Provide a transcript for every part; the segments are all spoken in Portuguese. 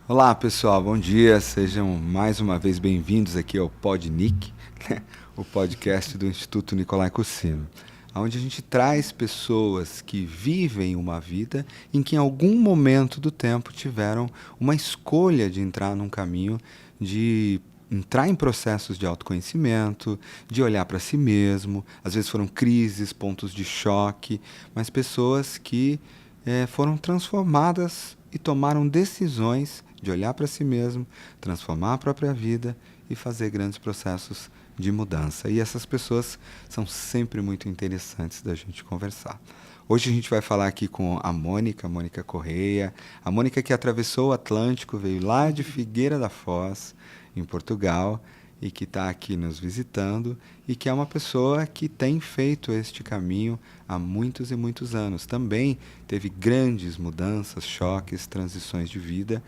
Olá pessoal, bom dia, sejam mais uma vez bem-vindos aqui ao PodNic, né? O podcast do Instituto Nicolai Cursino, onde a gente traz pessoas que vivem uma vida em que em algum momento do tempo tiveram uma escolha de entrar num caminho de entrar em processos de autoconhecimento, de olhar para si mesmo, às vezes foram crises, pontos de choque, mas pessoas que foram transformadas e tomaram decisões de olhar para si mesmo, transformar a própria vida e fazer grandes processos de mudança. E essas pessoas são sempre muito interessantes da gente conversar. Hoje a gente vai falar aqui com a Mônica Correia, a Mônica que atravessou o Atlântico, veio lá de Figueira da Foz, em Portugal, e que está aqui nos visitando, e que é uma pessoa que tem feito este caminho há muitos e muitos anos. Também teve grandes mudanças, choques, transições de vida,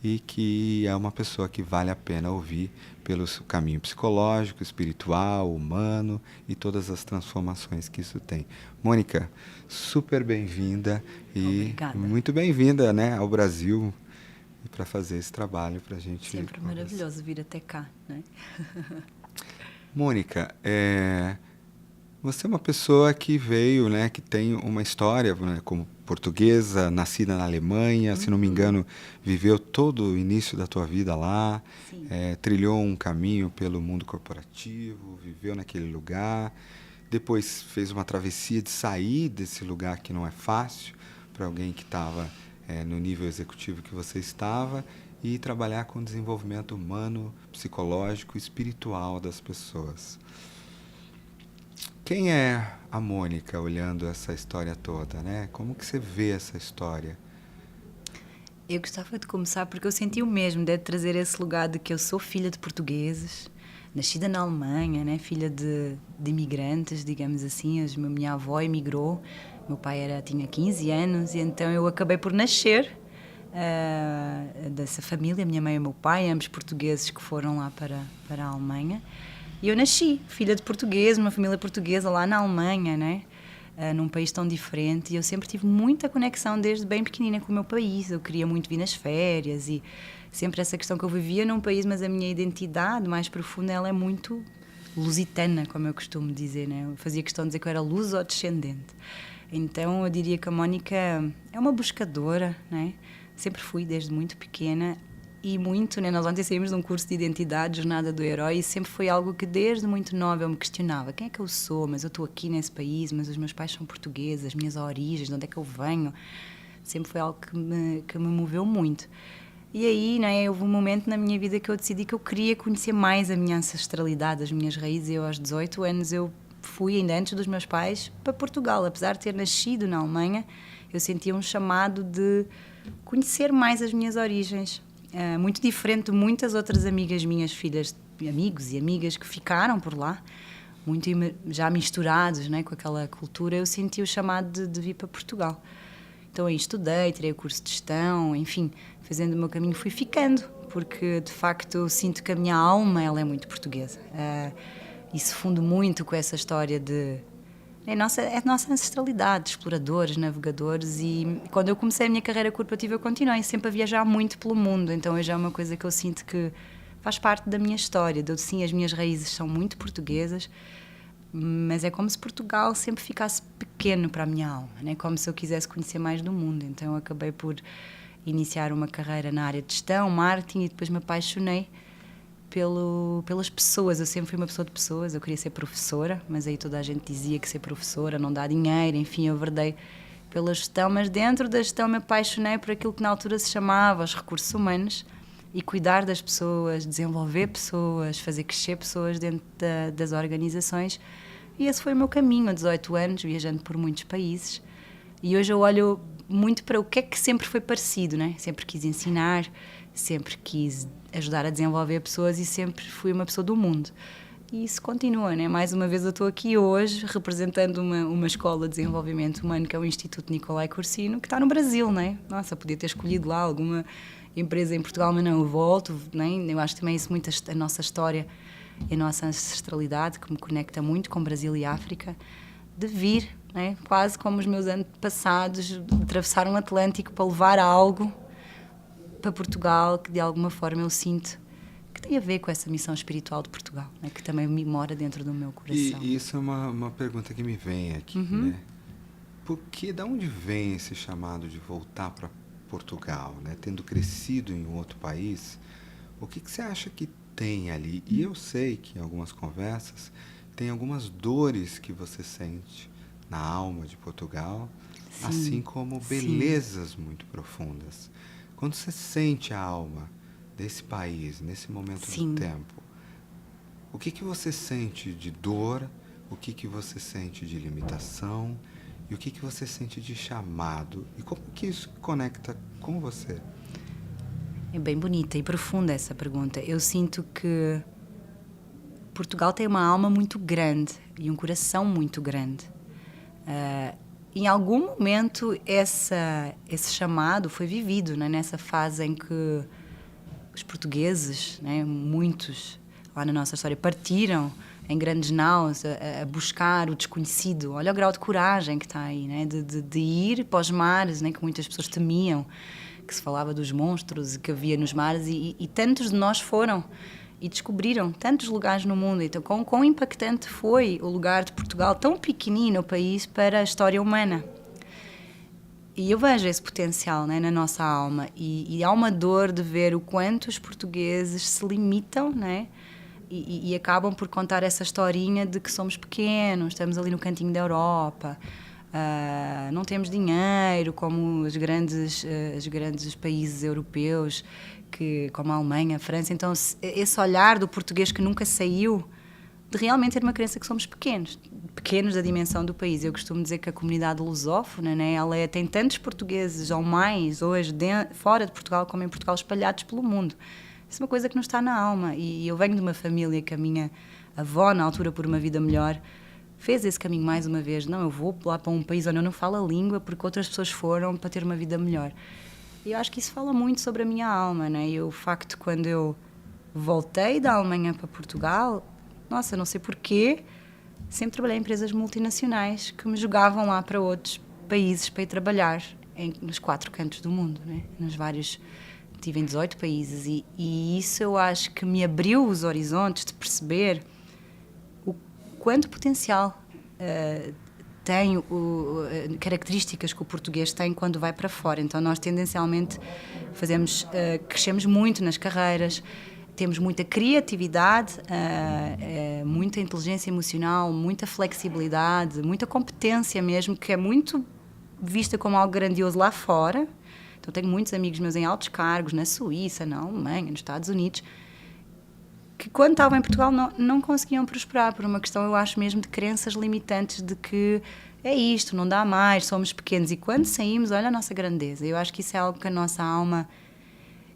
e que é uma pessoa que vale a pena ouvir pelo seu caminho psicológico, espiritual, humano e todas as transformações que isso tem. Mônica, super bem-vinda e Obrigada. muito bem-vinda, né, ao Brasil para fazer esse trabalho para a gente. Sempre maravilhoso vir até cá, né? Mônica, você é uma pessoa que veio, né, que tem uma história, né, como portuguesa, nascida na Alemanha, se não me engano, viveu todo o início da tua vida lá, trilhou um caminho pelo mundo corporativo, viveu naquele lugar, depois fez uma travessia de sair desse lugar que não é fácil para alguém que estava no nível executivo que você estava e trabalhar com o desenvolvimento humano, psicológico e espiritual das pessoas. Quem é a Mônica olhando essa história toda, né? Como que você vê essa história? Eu gostava de começar porque eu senti o mesmo, de trazer esse lugar de que eu sou filha de portugueses, nascida na Alemanha, né? Filha de imigrantes, digamos assim. Minha avó emigrou, meu pai tinha 15 anos e então eu acabei por nascer dessa família, minha mãe e meu pai, ambos portugueses que foram lá para a Alemanha. E eu nasci, filha de português, numa família portuguesa lá na Alemanha, né? Num país tão diferente. E eu sempre tive muita conexão desde bem pequenina com o meu país. Eu queria muito vir nas férias e sempre essa questão que eu vivia num país, mas a minha identidade mais profunda ela é muito lusitana, como eu costumo dizer, né? Eu fazia questão de dizer que eu era luso-descendente. Então eu diria que a Mônica é uma buscadora, né? Sempre fui desde muito pequena. E muito, né? Nós ontem saímos de um curso de identidade, Jornada do Herói, e sempre foi algo que desde muito nova eu me questionava. Quem é que eu sou? Mas eu estou aqui nesse país, mas os meus pais são portugueses, as minhas origens, de onde é que eu venho? Sempre foi algo que me moveu muito. E aí, né, houve um momento na minha vida que eu decidi que eu queria conhecer mais a minha ancestralidade, as minhas raízes. Eu, aos 18 anos, eu fui, ainda antes dos meus pais, para Portugal. Apesar de ter nascido na Alemanha, eu sentia um chamado de conhecer mais as minhas origens. Muito diferente de muitas outras amigas minhas, filhas, amigos e amigas que ficaram por lá, muito já misturados, né, com aquela cultura, eu senti o chamado de vir para Portugal. Então aí estudei, tirei o curso de gestão, enfim, fazendo o meu caminho fui ficando, porque de facto eu sinto que a minha alma ela é muito portuguesa. E se funde muito com essa história de... É a nossa ancestralidade, exploradores, navegadores, e quando eu comecei a minha carreira corporativa eu continuei sempre a viajar muito pelo mundo, então hoje é uma coisa que eu sinto que faz parte da minha história. Sim, as minhas raízes são muito portuguesas, mas é como se Portugal sempre ficasse pequeno para a minha alma, né? Como se eu quisesse conhecer mais do mundo, então eu acabei por iniciar uma carreira na área de gestão, marketing, e depois me apaixonei pelas pessoas. Eu sempre fui uma pessoa de pessoas, eu queria ser professora, mas aí toda a gente dizia que ser professora não dá dinheiro, enfim, eu verdei pela gestão, mas dentro da gestão me apaixonei por aquilo que na altura se chamava os recursos humanos e cuidar das pessoas, desenvolver pessoas, fazer crescer pessoas dentro das organizações, e esse foi o meu caminho, há 18 anos, viajando por muitos países, e hoje eu olho muito para o que é que sempre foi parecido, né? Sempre quis ensinar, sempre quis ajudar a desenvolver pessoas e sempre fui uma pessoa do mundo. E isso continua, né? Mais uma vez eu estou aqui hoje representando uma escola de desenvolvimento humano que é o Instituto Nicolai Cursino, que está no Brasil, né? Nossa, podia ter escolhido lá alguma empresa em Portugal, mas não, eu volto, né? Eu acho também isso muito a nossa história e a nossa ancestralidade, que me conecta muito com Brasil e África, de vir, né? Quase como os meus antepassados atravessaram o Atlântico para levar algo para Portugal que de alguma forma eu sinto que tem a ver com essa missão espiritual de Portugal, né? Que também me mora dentro do meu coração. E isso é uma pergunta que me vem aqui, né? Da onde vem esse chamado de voltar para Portugal, né? Tendo crescido em um outro país, o que você acha que tem ali? E eu sei que em algumas conversas tem algumas dores que você sente na alma de Portugal, Sim, assim como belezas muito profundas. Quando você sente a alma desse país, nesse momento do tempo, o que você sente de dor, o que você sente de limitação e o que você sente de chamado? E como que isso conecta com você? É bem bonita e profunda essa pergunta. Eu sinto que Portugal tem uma alma muito grande e um coração muito grande. Em algum momento esse chamado foi vivido, né? Nessa fase em que os portugueses, né? Muitos lá na nossa história, partiram em grandes naus a buscar o desconhecido. Olha o grau de coragem que está aí, né? De ir para os mares, né? Que muitas pessoas temiam, que se falava dos monstros que havia nos mares, e tantos de nós foram e descobriram tantos lugares no mundo. Então, quão impactante foi o lugar de Portugal, tão pequenino o país, para a história humana. E eu vejo esse potencial, né, na nossa alma. E há uma dor de ver o quanto os portugueses se limitam, né, e acabam por contar essa historinha de que somos pequenos, estamos ali no cantinho da Europa, não temos dinheiro como os grandes países europeus, como a Alemanha, a França. Então, esse olhar do português que nunca saiu, de realmente ter uma crença que somos pequenos da dimensão do país. Eu costumo dizer que a comunidade lusófona, né, ela tem tantos portugueses ou mais hoje fora de Portugal como em Portugal, espalhados pelo mundo. Isso é uma coisa que nos está na alma. E eu venho de uma família que a minha avó, na altura, por uma vida melhor, fez esse caminho mais uma vez. Não, eu vou lá para um país onde eu não falo a língua porque outras pessoas foram para ter uma vida melhor. E eu acho que isso fala muito sobre a minha alma, né? E o facto, quando eu voltei da Alemanha para Portugal, nossa, não sei porquê, sempre trabalhei em empresas multinacionais que me jogavam lá para outros países para ir trabalhar nos 4 cantos do mundo, né? Nos vários... Estive em 18 países e isso eu acho que me abriu os horizontes de perceber o quanto potencial tem, características que o português tem quando vai para fora. Então nós tendencialmente crescemos muito nas carreiras, temos muita criatividade, muita inteligência emocional, muita flexibilidade, muita competência mesmo, que é muito vista como algo grandioso lá fora. Então, tenho muitos amigos meus em altos cargos, na Suíça, na Alemanha, nos Estados Unidos, que quando estavam em Portugal não conseguiam prosperar por uma questão, eu acho mesmo, de crenças limitantes, de que é isto, não dá mais, somos pequenos. E quando saímos, olha a nossa grandeza. Eu acho que isso é algo que a nossa alma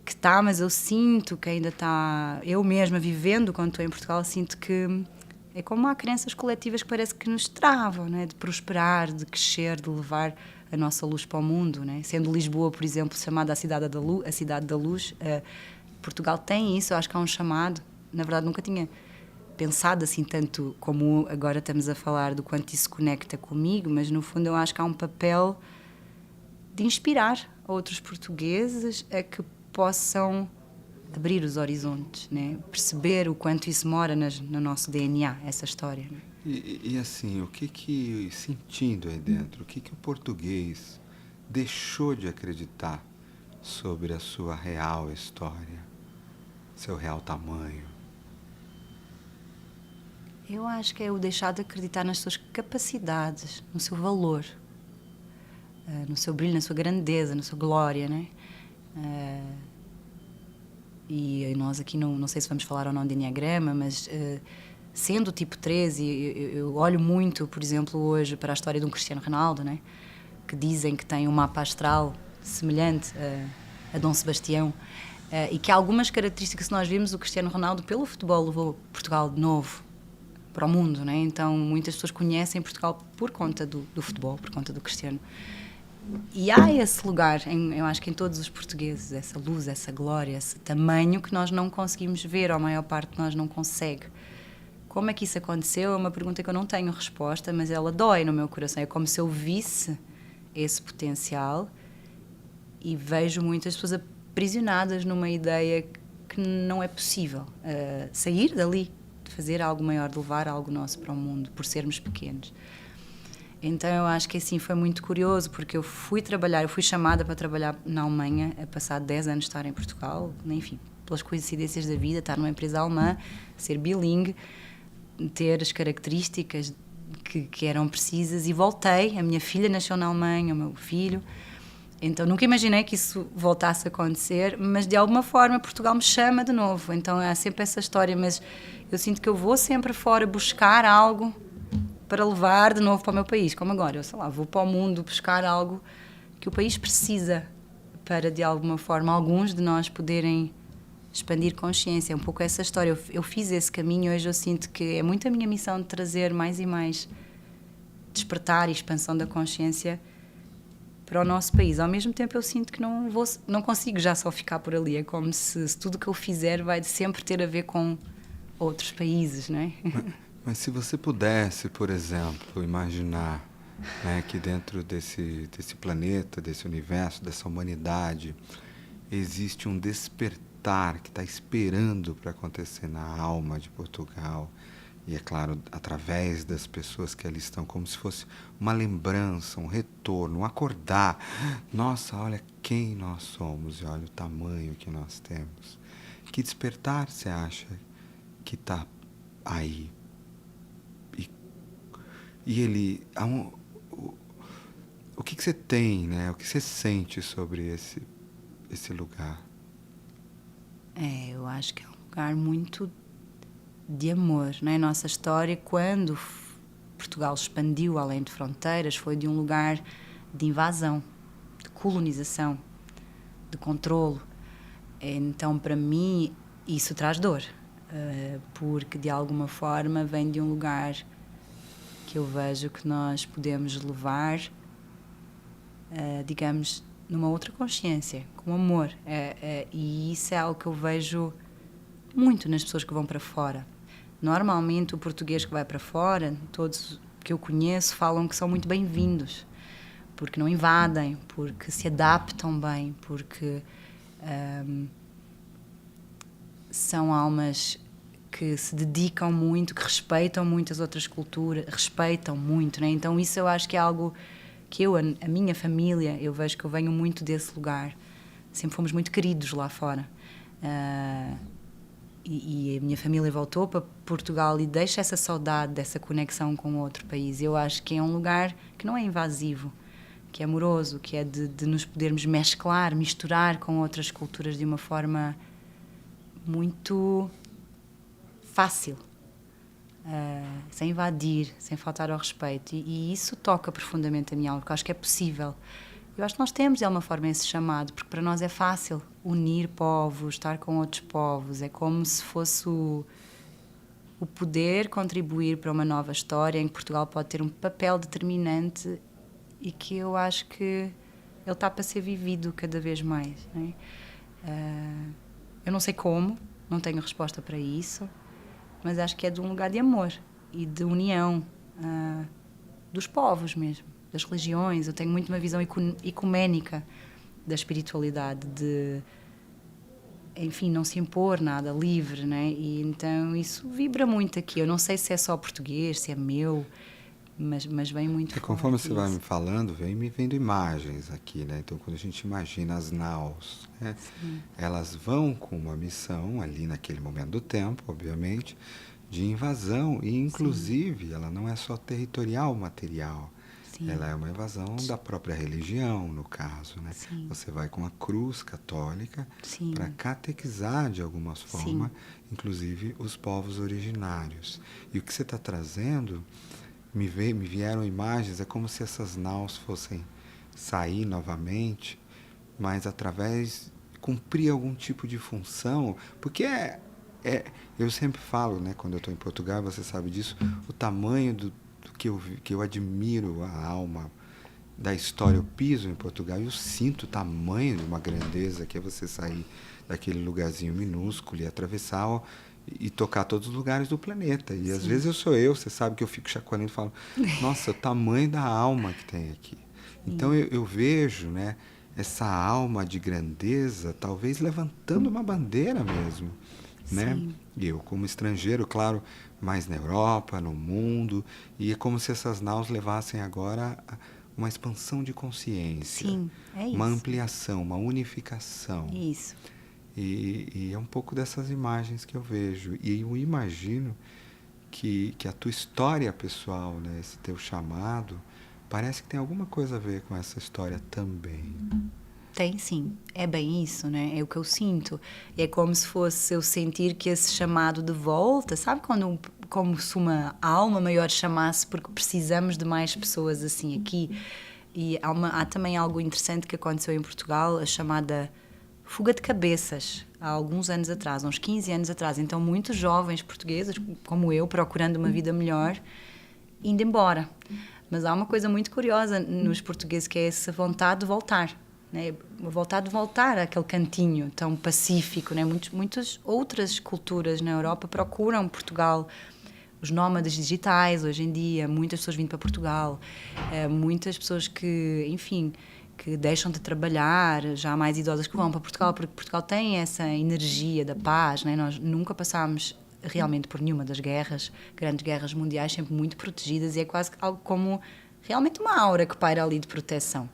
que está, mas eu sinto que ainda está... Eu mesma, vivendo quando estou em Portugal, sinto que é como há crenças coletivas que parece que nos travam, né? De prosperar, de crescer, de levar a nossa luz para o mundo, né? Sendo Lisboa, por exemplo, chamada a Cidade da Luz, Portugal tem isso. Eu acho que há um chamado. Na verdade, nunca tinha pensado assim tanto como agora estamos a falar do quanto isso conecta comigo, mas no fundo eu acho que há um papel de inspirar outros portugueses a que possam abrir os horizontes, né? Perceber o quanto isso mora no nosso DNA, essa história, né? E assim, sentindo aí dentro, o que o português deixou de acreditar sobre a sua real história, seu real tamanho? Eu acho que é o deixar de acreditar nas suas capacidades, no seu valor, no seu brilho, na sua grandeza, na sua glória, né? E nós aqui, não sei se vamos falar ou não de Enneagrama, mas... sendo o tipo 13, eu olho muito, por exemplo, hoje para a história de um Cristiano Ronaldo, né? Que dizem que tem um mapa astral semelhante a Dom Sebastião, e que há algumas características, se nós vimos, o Cristiano Ronaldo, pelo futebol, levou Portugal de novo para o mundo, né? Então muitas pessoas conhecem Portugal por conta do futebol, por conta do Cristiano. E há esse lugar, eu acho que em todos os portugueses, essa luz, essa glória, esse tamanho que nós não conseguimos ver, ou a maior parte de nós não consegue. Como é que isso aconteceu? É uma pergunta que eu não tenho resposta, mas ela dói no meu coração. É como se eu visse esse potencial e vejo muitas pessoas a aprisionadas numa ideia que não é possível sair dali, de fazer algo maior, de levar algo nosso para o mundo, por sermos pequenos. Então eu acho que assim foi muito curioso, porque eu fui chamada para trabalhar na Alemanha, a passar 10 anos de estar em Portugal, enfim, pelas coincidências da vida, estar numa empresa alemã, ser bilingue, ter as características que eram precisas, e voltei. A minha filha nasceu na Alemanha, o meu filho, então nunca imaginei que isso voltasse a acontecer, mas de alguma forma Portugal me chama de novo. Então há sempre essa história, mas eu sinto que eu vou sempre fora buscar algo para levar de novo para o meu país, como agora, eu sei lá, vou para o mundo buscar algo que o país precisa para, de alguma forma, alguns de nós poderem expandir consciência. É um pouco essa história. Eu fiz esse caminho, hoje eu sinto que é muito a minha missão de trazer mais e mais despertar e expansão da consciência para o nosso país. Ao mesmo tempo eu sinto que não consigo já só ficar por ali, é como se tudo que eu fizer vai sempre ter a ver com outros países, não é? Mas se você pudesse, por exemplo, imaginar, né, que dentro desse planeta, desse universo, dessa humanidade, existe um despertar que está esperando para acontecer na alma de Portugal, e é claro, através das pessoas que ali estão, como se fosse uma lembrança, um retorno, um acordar. Nossa, olha quem nós somos e olha o tamanho que nós temos. Que despertar você acha que está aí? E ele... O que você tem, né? O que você sente sobre esse lugar? Eu acho que é um lugar muito de amor, não é? Nossa história, quando Portugal expandiu além de fronteiras, foi de um lugar de invasão, de colonização, de controlo. Então, para mim, isso traz dor, porque de alguma forma vem de um lugar que eu vejo que nós podemos levar, digamos, numa outra consciência, com amor. E isso é algo que eu vejo muito nas pessoas que vão para fora. Normalmente o português que vai para fora, todos que eu conheço falam que são muito bem-vindos, porque não invadem, porque se adaptam bem, porque são almas que se dedicam muito, que respeitam muito as outras culturas, respeitam muito, né? Então isso eu acho que é algo que a minha família, eu vejo que eu venho muito desse lugar. Sempre fomos muito queridos lá fora. E a minha família voltou para Portugal e deixa essa saudade dessa conexão com outro país. Eu acho que é um lugar que não é invasivo, que é amoroso, que é de nos podermos mesclar, misturar com outras culturas de uma forma muito fácil, sem invadir, sem faltar ao respeito. E isso toca profundamente a minha alma, porque eu acho que é possível. Eu acho que nós temos, de alguma forma, esse chamado, porque para nós é fácil unir povos, estar com outros povos. É como se fosse o poder contribuir para uma nova história em que Portugal pode ter um papel determinante e que eu acho que ele está para ser vivido cada vez mais, não é? Eu não sei como, não tenho resposta para isso, mas acho que é de um lugar de amor e de união dos povos mesmo, das religiões. Eu tenho muito uma visão ecuménica da espiritualidade, de, enfim, não se impor nada, livre, né? E então isso vibra muito aqui. Eu não sei se é só português, se é meu, mas vem muito forte. Conforme você vai me falando, vem me vendo imagens aqui, né? Então, quando a gente imagina as naus, né? Elas vão com uma missão ali naquele momento do tempo, obviamente, de invasão, e inclusive ela não é só territorial, material. Sim. Ela é uma invasão da própria religião, no caso, né? Sim. Você vai com a cruz católica para catequizar de alguma forma, inclusive os povos originários. E o que você está trazendo, me vieram imagens, é como se essas naus fossem sair novamente, mas através de cumprir algum tipo de função, porque eu sempre falo, né, quando eu estou em Portugal, você sabe disso, o tamanho do que eu admiro a alma da história. Eu piso em Portugal e eu sinto o tamanho de uma grandeza que é você sair daquele lugarzinho minúsculo e atravessar e tocar todos os lugares do planeta. E às vezes você sabe que eu fico chacoalhando e falo, nossa, o tamanho da alma que tem aqui. Então eu vejo, né, essa alma de grandeza, talvez levantando uma bandeira mesmo, né? Sim. E eu, como estrangeiro, claro, mais na Europa, no mundo, e é como se essas naus levassem agora uma expansão de consciência, Sim, é uma isso. ampliação, uma unificação. É isso. E é um pouco dessas imagens que eu vejo. E eu imagino que a tua história pessoal, né, esse teu chamado, parece que tem alguma coisa a ver com essa história também. Tem sim, é bem isso, né? É o que eu sinto. É como se fosse eu sentir que esse chamado de volta, sabe quando como se uma alma maior chamasse porque precisamos de mais pessoas assim aqui. E há também algo interessante que aconteceu em Portugal, a chamada fuga de cabeças, há alguns anos atrás, uns 15 anos atrás. Então muitos jovens portugueses, como eu, procurando uma vida melhor, indo embora. Mas há uma coisa muito curiosa nos portugueses que é essa vontade de voltar. Né? A vontade de voltar àquele cantinho tão pacífico. Né? Muitas outras culturas na Europa procuram Portugal. Os nómadas digitais, hoje em dia, muitas pessoas vindo para Portugal, muitas pessoas que, enfim, que deixam de trabalhar, já mais idosas que vão para Portugal, porque Portugal tem essa energia da paz. Né? Nós nunca passámos realmente por nenhuma das guerras, grandes guerras mundiais, sempre muito protegidas, e é quase algo como realmente uma aura que paira ali de proteção.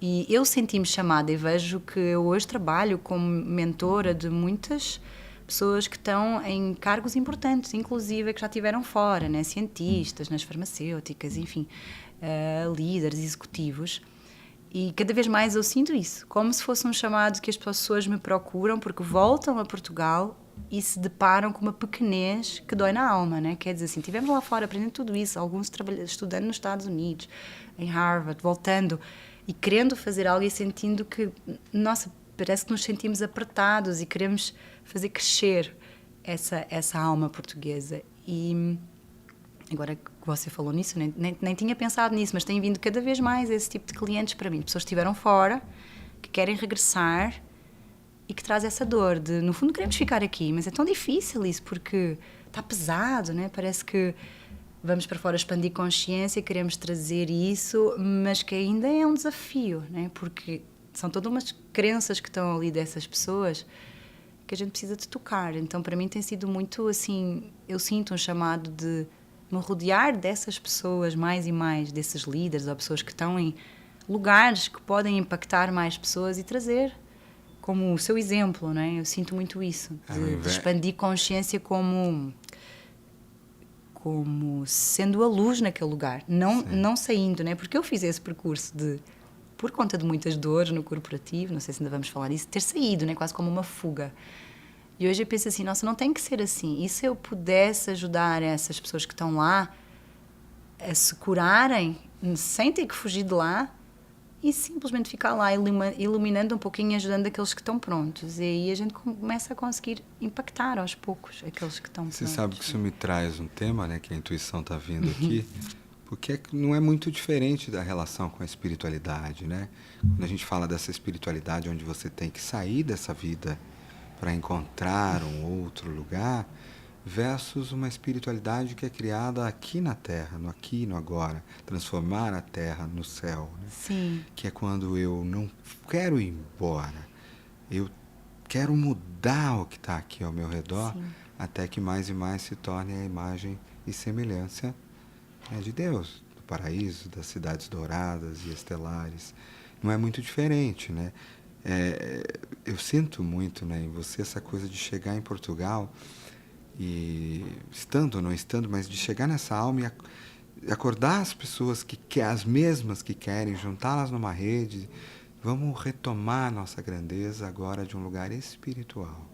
E eu senti-me chamada e vejo que eu hoje trabalho como mentora de muitas pessoas que estão em cargos importantes, inclusive que já estiveram fora, né? Cientistas, nas farmacêuticas, enfim, líderes executivos. E cada vez mais eu sinto isso, como se fosse um chamado que as pessoas me procuram porque voltam a Portugal e se deparam com uma pequenez que dói na alma, né? Quer dizer assim, estivemos lá fora aprendendo tudo isso, alguns estudando nos Estados Unidos, em Harvard, voltando e querendo fazer algo e sentindo que, nossa, parece que nos sentimos apertados e queremos fazer crescer essa alma portuguesa. E agora que você falou nisso, nem tinha pensado nisso, mas tem vindo cada vez mais esse tipo de clientes para mim. Pessoas que estiveram fora, que querem regressar e que traz essa dor de, no fundo, queremos ficar aqui, mas é tão difícil isso, porque está pesado, né? Parece que vamos para fora expandir consciência, queremos trazer isso, mas que ainda é um desafio, né? Porque são todas umas crenças que estão ali dessas pessoas que a gente precisa de tocar. Então, para mim tem sido muito assim, eu sinto um chamado de me rodear dessas pessoas mais e mais, desses líderes ou pessoas que estão em lugares que podem impactar mais pessoas e trazer como o seu exemplo, não é? Eu sinto muito isso, de expandir consciência como sendo a luz naquele lugar, não saindo, né? Porque eu fiz esse percurso de, por conta de muitas dores no corporativo, não sei se ainda vamos falar disso, ter saído, né? Quase como uma fuga. E hoje eu penso assim, nossa, não tem que ser assim. E se eu pudesse ajudar essas pessoas que estão lá a se curarem, sem ter que fugir de lá, e simplesmente ficar lá iluminando um pouquinho, ajudando aqueles que estão prontos. E aí a gente começa a conseguir impactar aos poucos aqueles que estão prontos. Você sabe que isso me traz um tema, né, que a intuição está vindo aqui, porque não é muito diferente da relação com a espiritualidade, né? Quando a gente fala dessa espiritualidade onde você tem que sair dessa vida para encontrar um outro lugar, versus uma espiritualidade que é criada aqui na Terra, no aqui e no agora, transformar a Terra no céu. Né? Sim. Que é quando eu não quero ir embora, eu quero mudar o que está aqui ao meu redor, sim, até que mais e mais se torne a imagem e semelhança, né, de Deus, do paraíso, das cidades douradas e estelares. Não é muito diferente, né? Eu sinto muito, né, em você essa coisa de chegar em Portugal e estando ou não estando, mas de chegar nessa alma e acordar as pessoas as mesmas que querem, juntá-las numa rede. Vamos retomar nossa grandeza agora de um lugar espiritual,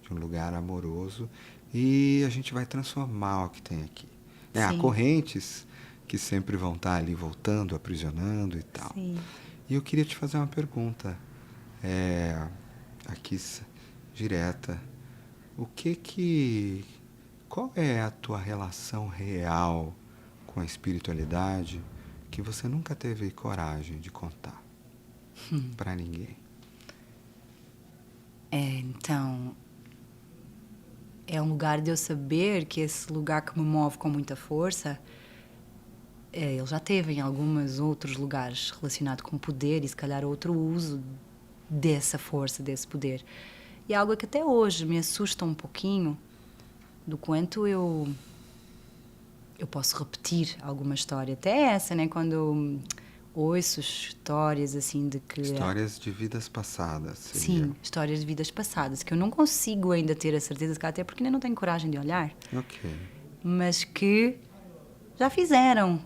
de um lugar amoroso, e a gente vai transformar o que tem aqui. Há correntes que sempre vão estar ali voltando, aprisionando e tal. Sim. E eu queria te fazer uma pergunta, aqui direta. Qual é a tua relação real com a espiritualidade que você nunca teve coragem de contar para ninguém? Então, é um lugar de eu saber que esse lugar que me move com muita força ele já teve em alguns outros lugares relacionado com poder e se calhar outro uso dessa força, desse poder. E é algo que até hoje me assusta um pouquinho do quanto eu posso repetir alguma história. Até essa, né? Quando eu ouço histórias assim de que... Histórias de vidas passadas. Seria. Sim, histórias de vidas passadas, que eu não consigo ainda ter a certeza, até porque ainda não tenho coragem de olhar. Ok. Mas que já fizeram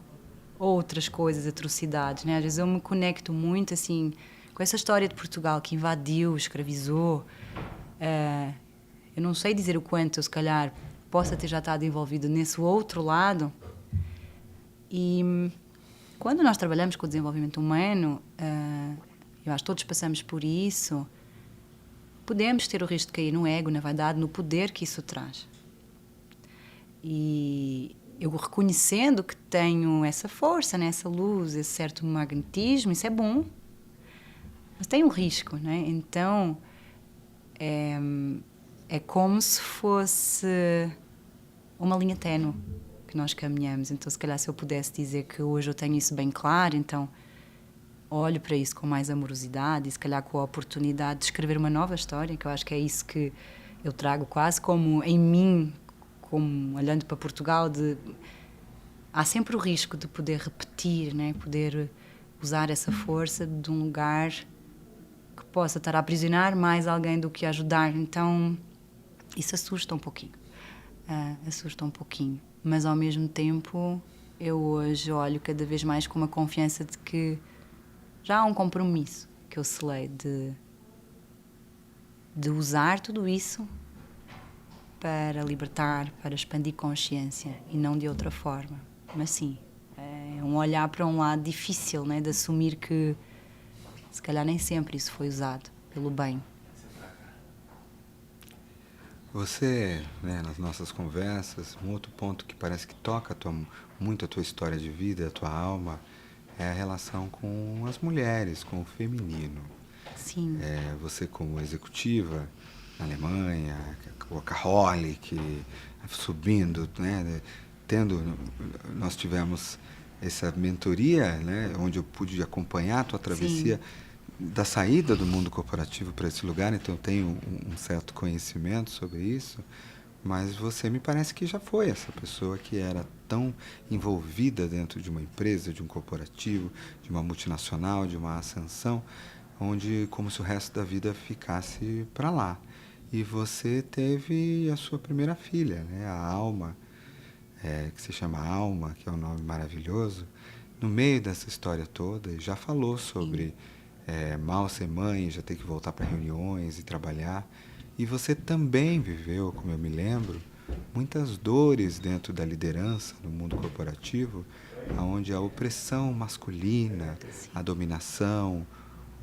outras coisas, atrocidades, né? Às vezes eu me conecto muito, assim, com essa história de Portugal que invadiu, escravizou. Eu não sei dizer o quanto eu, se calhar, possa ter já estado envolvido nesse outro lado. E quando nós trabalhamos com o desenvolvimento humano, eu acho que todos passamos por isso, podemos ter o risco de cair no ego, na vaidade, no poder que isso traz. E eu reconhecendo que tenho essa força, né, essa luz, esse certo magnetismo, isso é bom. Mas tem um risco, né? Então, é como se fosse uma linha ténue que nós caminhamos. Então, se calhar, se eu pudesse dizer que hoje eu tenho isso bem claro, então olho para isso com mais amorosidade e, se calhar, com a oportunidade de escrever uma nova história, que eu acho que é isso que eu trago quase como em mim, como olhando para Portugal, há sempre o risco de poder repetir, né? Poder usar essa força de um lugar que possa estar a aprisionar mais alguém do que ajudar. Então, isso assusta um pouquinho. Assusta um pouquinho. Mas, ao mesmo tempo, eu hoje olho cada vez mais com uma confiança de que já há um compromisso que eu selei de usar tudo isso para libertar, para expandir consciência e não de outra forma. Mas sim, é um olhar para um lado difícil, né, de assumir que se calhar nem sempre isso foi usado pelo bem. Você, né, nas nossas conversas, um outro ponto que parece que toca muito a tua história de vida, a tua alma, é a relação com as mulheres, com o feminino. Sim. Você como executiva na Alemanha, workaholic, subindo, né, nós tivemos essa mentoria, né, onde eu pude acompanhar a tua travessia. Sim. Da saída do mundo corporativo para esse lugar, então eu tenho um certo conhecimento sobre isso, mas você me parece que já foi essa pessoa que era tão envolvida dentro de uma empresa, de um corporativo, de uma multinacional, de uma ascensão, onde como se o resto da vida ficasse para lá. E você teve a sua primeira filha, né, a Alma, que se chama Alma, que é um nome maravilhoso, no meio dessa história toda, e já falou sobre mal ser mãe, já ter que voltar para reuniões e trabalhar. E você também viveu, como eu me lembro, muitas dores dentro da liderança no mundo corporativo, onde a opressão masculina, a dominação,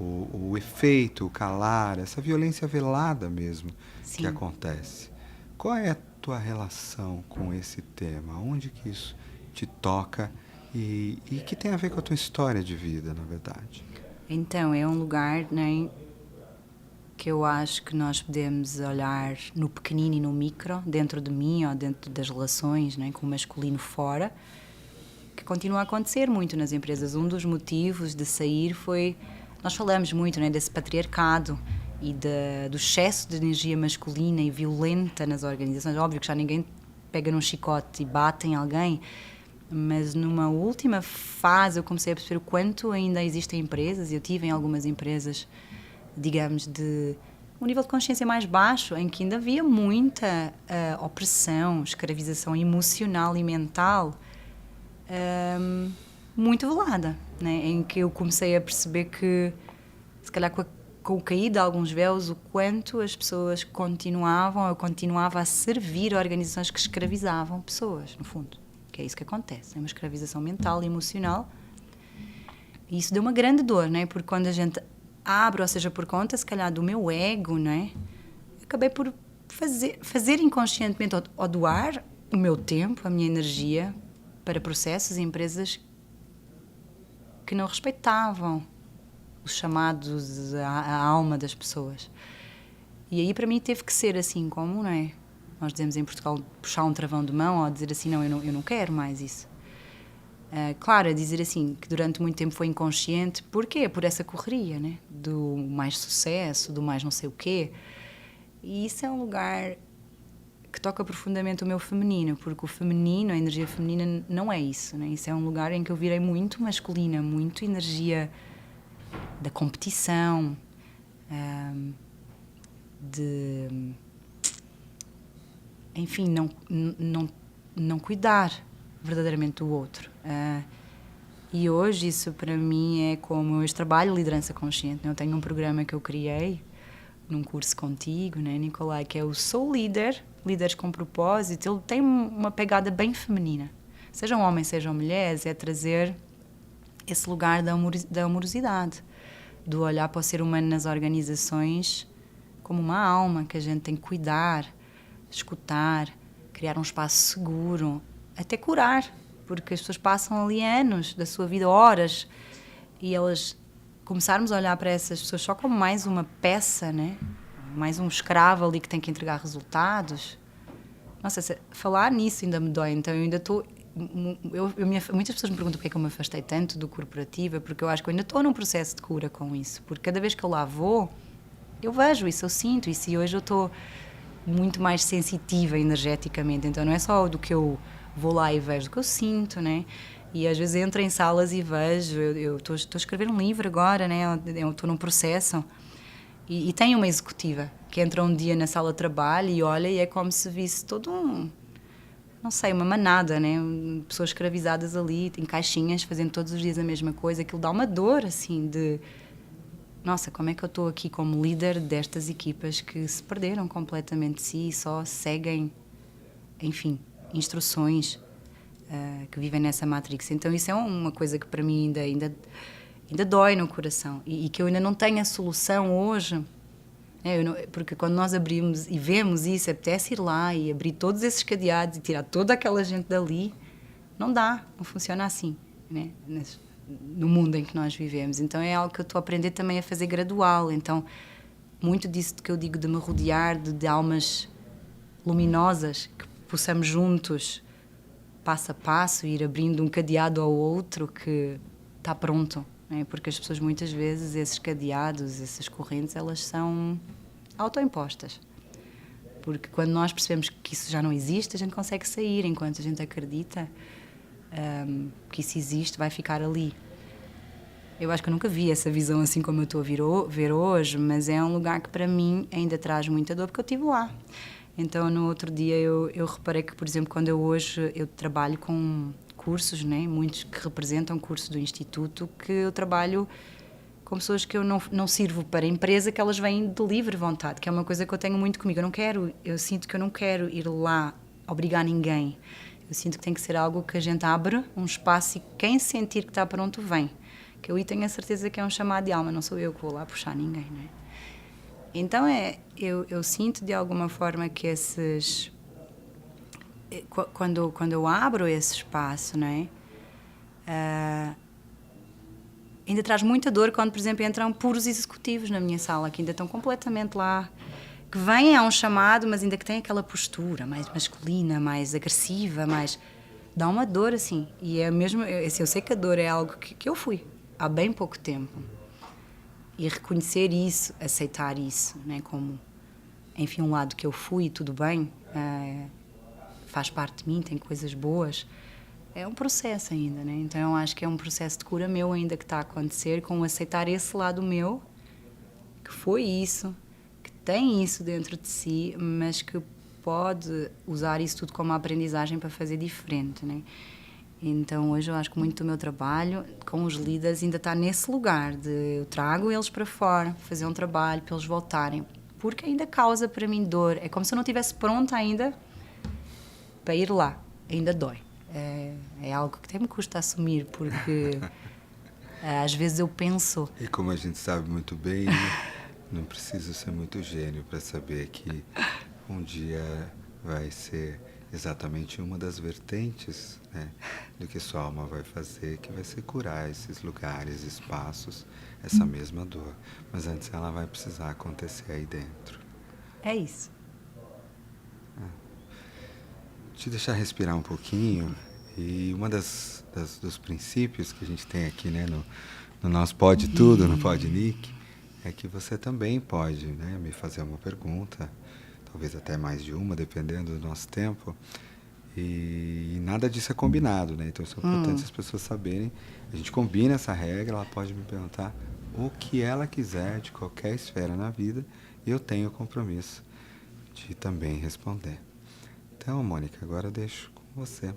o efeito, o calar, essa violência velada mesmo. Sim. Que acontece. Qual é a tua relação com esse tema? Onde que isso te toca e que tem a ver com a tua história de vida, na verdade? Então, é um lugar, né, que eu acho que nós podemos olhar no pequenino e no micro, dentro de mim ou dentro das relações, né, com o masculino fora, que continua a acontecer muito nas empresas. Um dos motivos de sair foi... Nós falamos muito, né, desse patriarcado e do excesso de energia masculina e violenta nas organizações. Óbvio que já ninguém pega num chicote e bate em alguém, mas numa última fase eu comecei a perceber o quanto ainda existem empresas, e eu tive em algumas empresas, digamos, de um nível de consciência mais baixo, em que ainda havia muita opressão, escravização emocional e mental muito velada, né? Em que eu comecei a perceber que, se calhar com o cair de alguns véus, o quanto as pessoas eu continuava a servir organizações que escravizavam pessoas, no fundo. Que é isso que acontece, é uma escravização mental e emocional. E isso deu uma grande dor, né? Porque quando a gente abre, ou seja, por conta, se calhar, do meu ego, né? Acabei por fazer inconscientemente, ou doar o meu tempo, a minha energia, para processos e empresas que não respeitavam os chamados, a alma das pessoas. E aí, para mim, teve que ser assim, como, não é? Nós dizemos em Portugal, puxar um travão de mão ou dizer assim, não, eu não quero mais isso. Claro, a dizer assim, que durante muito tempo foi inconsciente. Porquê? Por essa correria, né? Do mais sucesso, do mais não sei o quê. E isso é um lugar que toca profundamente o meu feminino, porque o feminino, a energia feminina, não é isso, né? Isso é um lugar em que eu virei muito masculina, muito energia da competição, enfim, não cuidar verdadeiramente do outro. E hoje isso para mim é como eu hoje trabalho liderança consciente. Eu tenho um programa que eu criei num curso contigo, né, Nicolai, que é o Sou Líder, Líderes com Propósito. Ele tem uma pegada bem feminina. Sejam homens, sejam mulheres, é trazer esse lugar da amorosidade, do olhar para o ser humano nas organizações como uma alma que a gente tem que cuidar, escutar, criar um espaço seguro, até curar, porque as pessoas passam ali anos da sua vida, horas, e elas começarmos a olhar para essas pessoas só como mais uma peça, né? Mais um escravo ali que tem que entregar resultados. Nossa, falar nisso ainda me dói, então eu ainda estou... muitas pessoas me perguntam porque é que eu me afastei tanto do corporativo, porque eu acho que eu ainda estou num processo de cura com isso, porque cada vez que eu lá vou, eu vejo isso, eu sinto isso, e hoje eu estou muito mais sensitiva energeticamente, então não é só do que eu vou lá e vejo, do que eu sinto, né? E às vezes entro em salas e vejo, eu estou a escrever um livro agora, né? Eu estou num processo, e tenho uma executiva que entra um dia na sala de trabalho e olha, e é como se visse todo não sei, uma manada, né? Pessoas escravizadas ali, em caixinhas, fazendo todos os dias a mesma coisa. Aquilo dá uma dor, assim, de... Nossa, como é que eu estou aqui como líder destas equipas que se perderam completamente de si e só seguem, enfim, instruções, que vivem nessa matrix. Então isso é uma coisa que para mim ainda dói no coração e que eu ainda não tenho a solução hoje. Porque quando nós abrimos e vemos isso, apetece ir lá e abrir todos esses cadeados e tirar toda aquela gente dali. Não dá, não funciona assim, né? No mundo em que nós vivemos. Então é algo que eu estou a aprender também a fazer gradual. Então, muito disso que eu digo de me rodear de almas luminosas, que possamos juntos, passo a passo, ir abrindo um cadeado ao outro que está pronto. Porque as pessoas muitas vezes, esses cadeados, essas correntes, elas são autoimpostas. Porque quando nós percebemos que isso já não existe, a gente consegue sair, enquanto a gente acredita que isso existe, vai ficar ali. Eu acho que eu nunca vi essa visão assim como eu estou a ver hoje, mas é um lugar que para mim ainda traz muita dor, porque eu estive lá. Então, no outro dia, eu reparei que, por exemplo, quando eu trabalho com cursos, né, muitos que representam cursos do Instituto, que eu trabalho com pessoas que eu não sirvo para a empresa, que elas vêm de livre vontade, que é uma coisa que eu tenho muito comigo. Eu sinto que eu não quero ir lá obrigar ninguém. Eu sinto que tem que ser algo que a gente abre um espaço e quem sentir que está pronto, vem. Que eu aí tenho a certeza que é um chamado de alma, não sou eu que vou lá puxar ninguém, não é? Então, eu sinto de alguma forma que esses... Quando eu abro esse espaço, não é? Ainda traz muita dor quando, por exemplo, entram puros executivos na minha sala, que ainda estão completamente lá, que vêm a um chamado, mas ainda que têm aquela postura mais masculina, mais agressiva, mais... Dá uma dor, assim. E é mesmo... Assim, eu sei que a dor é algo que eu fui há bem pouco tempo. E reconhecer isso, aceitar isso, né? Como, enfim, um lado que eu fui, tudo bem, faz parte de mim, tem coisas boas. É um processo ainda, né? Então eu acho que é um processo de cura meu ainda que está a acontecer, com aceitar esse lado meu, que foi isso, que tem isso dentro de si, mas que pode usar isso tudo como aprendizagem para fazer diferente, né? Então hoje eu acho que muito do meu trabalho com os líderes ainda está nesse lugar de eu trago eles para fora, fazer um trabalho para eles voltarem, porque ainda causa para mim dor. É como se eu não estivesse pronta ainda para ir lá, ainda dói. É algo que até me custa assumir, porque às vezes eu penso... E como a gente sabe muito bem, não precisa ser muito gênio para saber que um dia vai ser exatamente uma das vertentes, né, do que sua alma vai fazer, que vai ser curar esses lugares, espaços, essa mesma dor. Mas antes ela vai precisar acontecer aí dentro. É isso. Te deixar respirar um pouquinho E uma dos princípios que a gente tem aqui, né, no nosso Pode Tudo, no Pode Nick, é que você também pode, né, me fazer uma pergunta, talvez até mais de uma, dependendo do nosso tempo. E nada disso é combinado, né? Então isso é importante as pessoas saberem. A gente combina essa regra, ela pode me perguntar o que ela quiser de qualquer esfera na vida, e eu tenho o compromisso de também responder. Então, Mônica, agora eu deixo com você.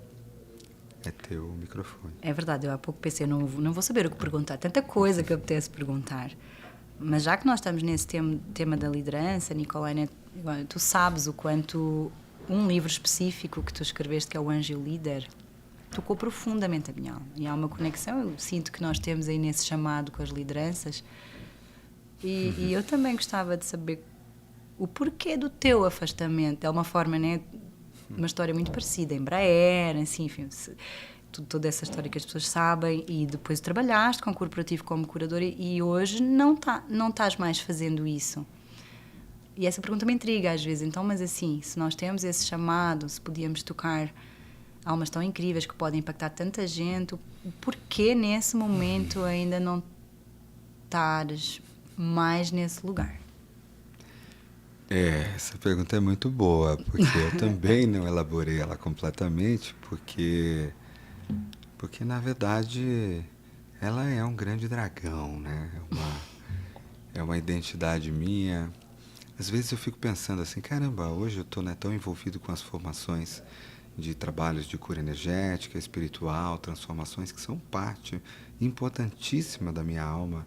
É teu microfone. É verdade, eu há pouco pensei, não vou saber o que perguntar, tanta coisa que apetece perguntar. Mas já que nós estamos nesse tema da liderança, Nicolai, né, tu sabes o quanto um livro específico que tu escreveste, que é o Anjo e o Líder, tocou profundamente a minha alma. E há uma conexão, eu sinto que nós temos aí nesse chamado com as lideranças. E eu também gostava de saber o porquê do teu afastamento. É uma forma, né, uma história muito parecida, Embraer, assim, enfim, toda essa história que as pessoas sabem, e depois trabalhaste com o corporativo como curadora e hoje não estás mais fazendo isso. E essa pergunta me intriga às vezes. Então, mas assim, se nós temos esse chamado, se podíamos tocar almas tão incríveis que podem impactar tanta gente, o porquê nesse momento ainda não estares mais nesse lugar? Essa pergunta é muito boa, porque eu também não elaborei ela completamente, porque na verdade ela é um grande dragão, né? É uma identidade minha. Às vezes eu fico pensando assim, caramba, hoje eu estou, né, tão envolvido com as formações de trabalhos de cura energética, espiritual, transformações que são parte importantíssima da minha alma,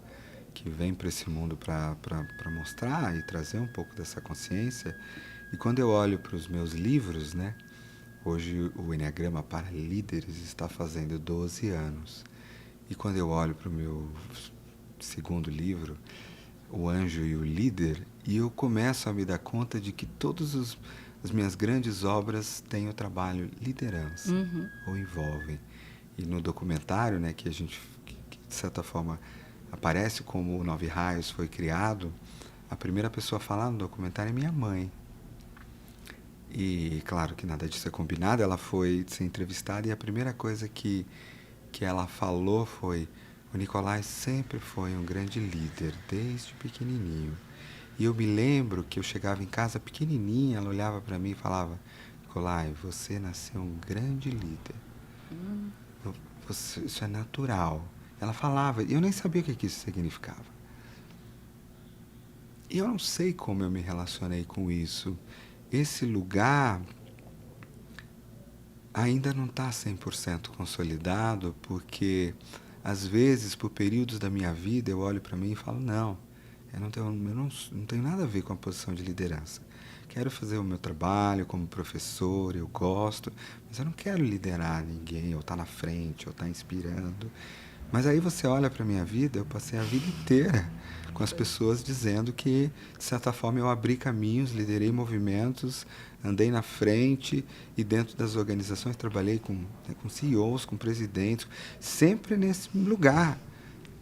que vem para esse mundo para mostrar e trazer um pouco dessa consciência. E quando eu olho para os meus livros, né, hoje o Enneagrama para Líderes está fazendo 12 anos. E quando eu olho para o meu segundo livro, O Anjo e o Líder, e eu começo a me dar conta de que todas as minhas grandes obras têm o trabalho liderança, ou envolvem. E no documentário, né, que de certa forma aparece como o Nove Raios foi criado, a primeira pessoa a falar no documentário é minha mãe. E claro que nada disso é combinado, ela foi ser entrevistada e a primeira coisa que ela falou foi: o Nicolai sempre foi um grande líder, desde pequenininho. E eu me lembro que eu chegava em casa pequenininha, ela olhava para mim e falava: Nicolai, você nasceu um grande líder. Isso é natural. Ela falava, e eu nem sabia o que isso significava. E eu não sei como eu me relacionei com isso. Esse lugar ainda não está 100% consolidado, porque às vezes, por períodos da minha vida, eu olho para mim e falo, não tenho nada a ver com a posição de liderança. Quero fazer o meu trabalho como professor, eu gosto, mas eu não quero liderar ninguém, ou estar na frente, ou estar inspirando. Mas aí você olha para a minha vida, eu passei a vida inteira com as pessoas dizendo que, de certa forma, eu abri caminhos, liderei movimentos, andei na frente e dentro das organizações trabalhei com CEOs, com presidentes, sempre nesse lugar.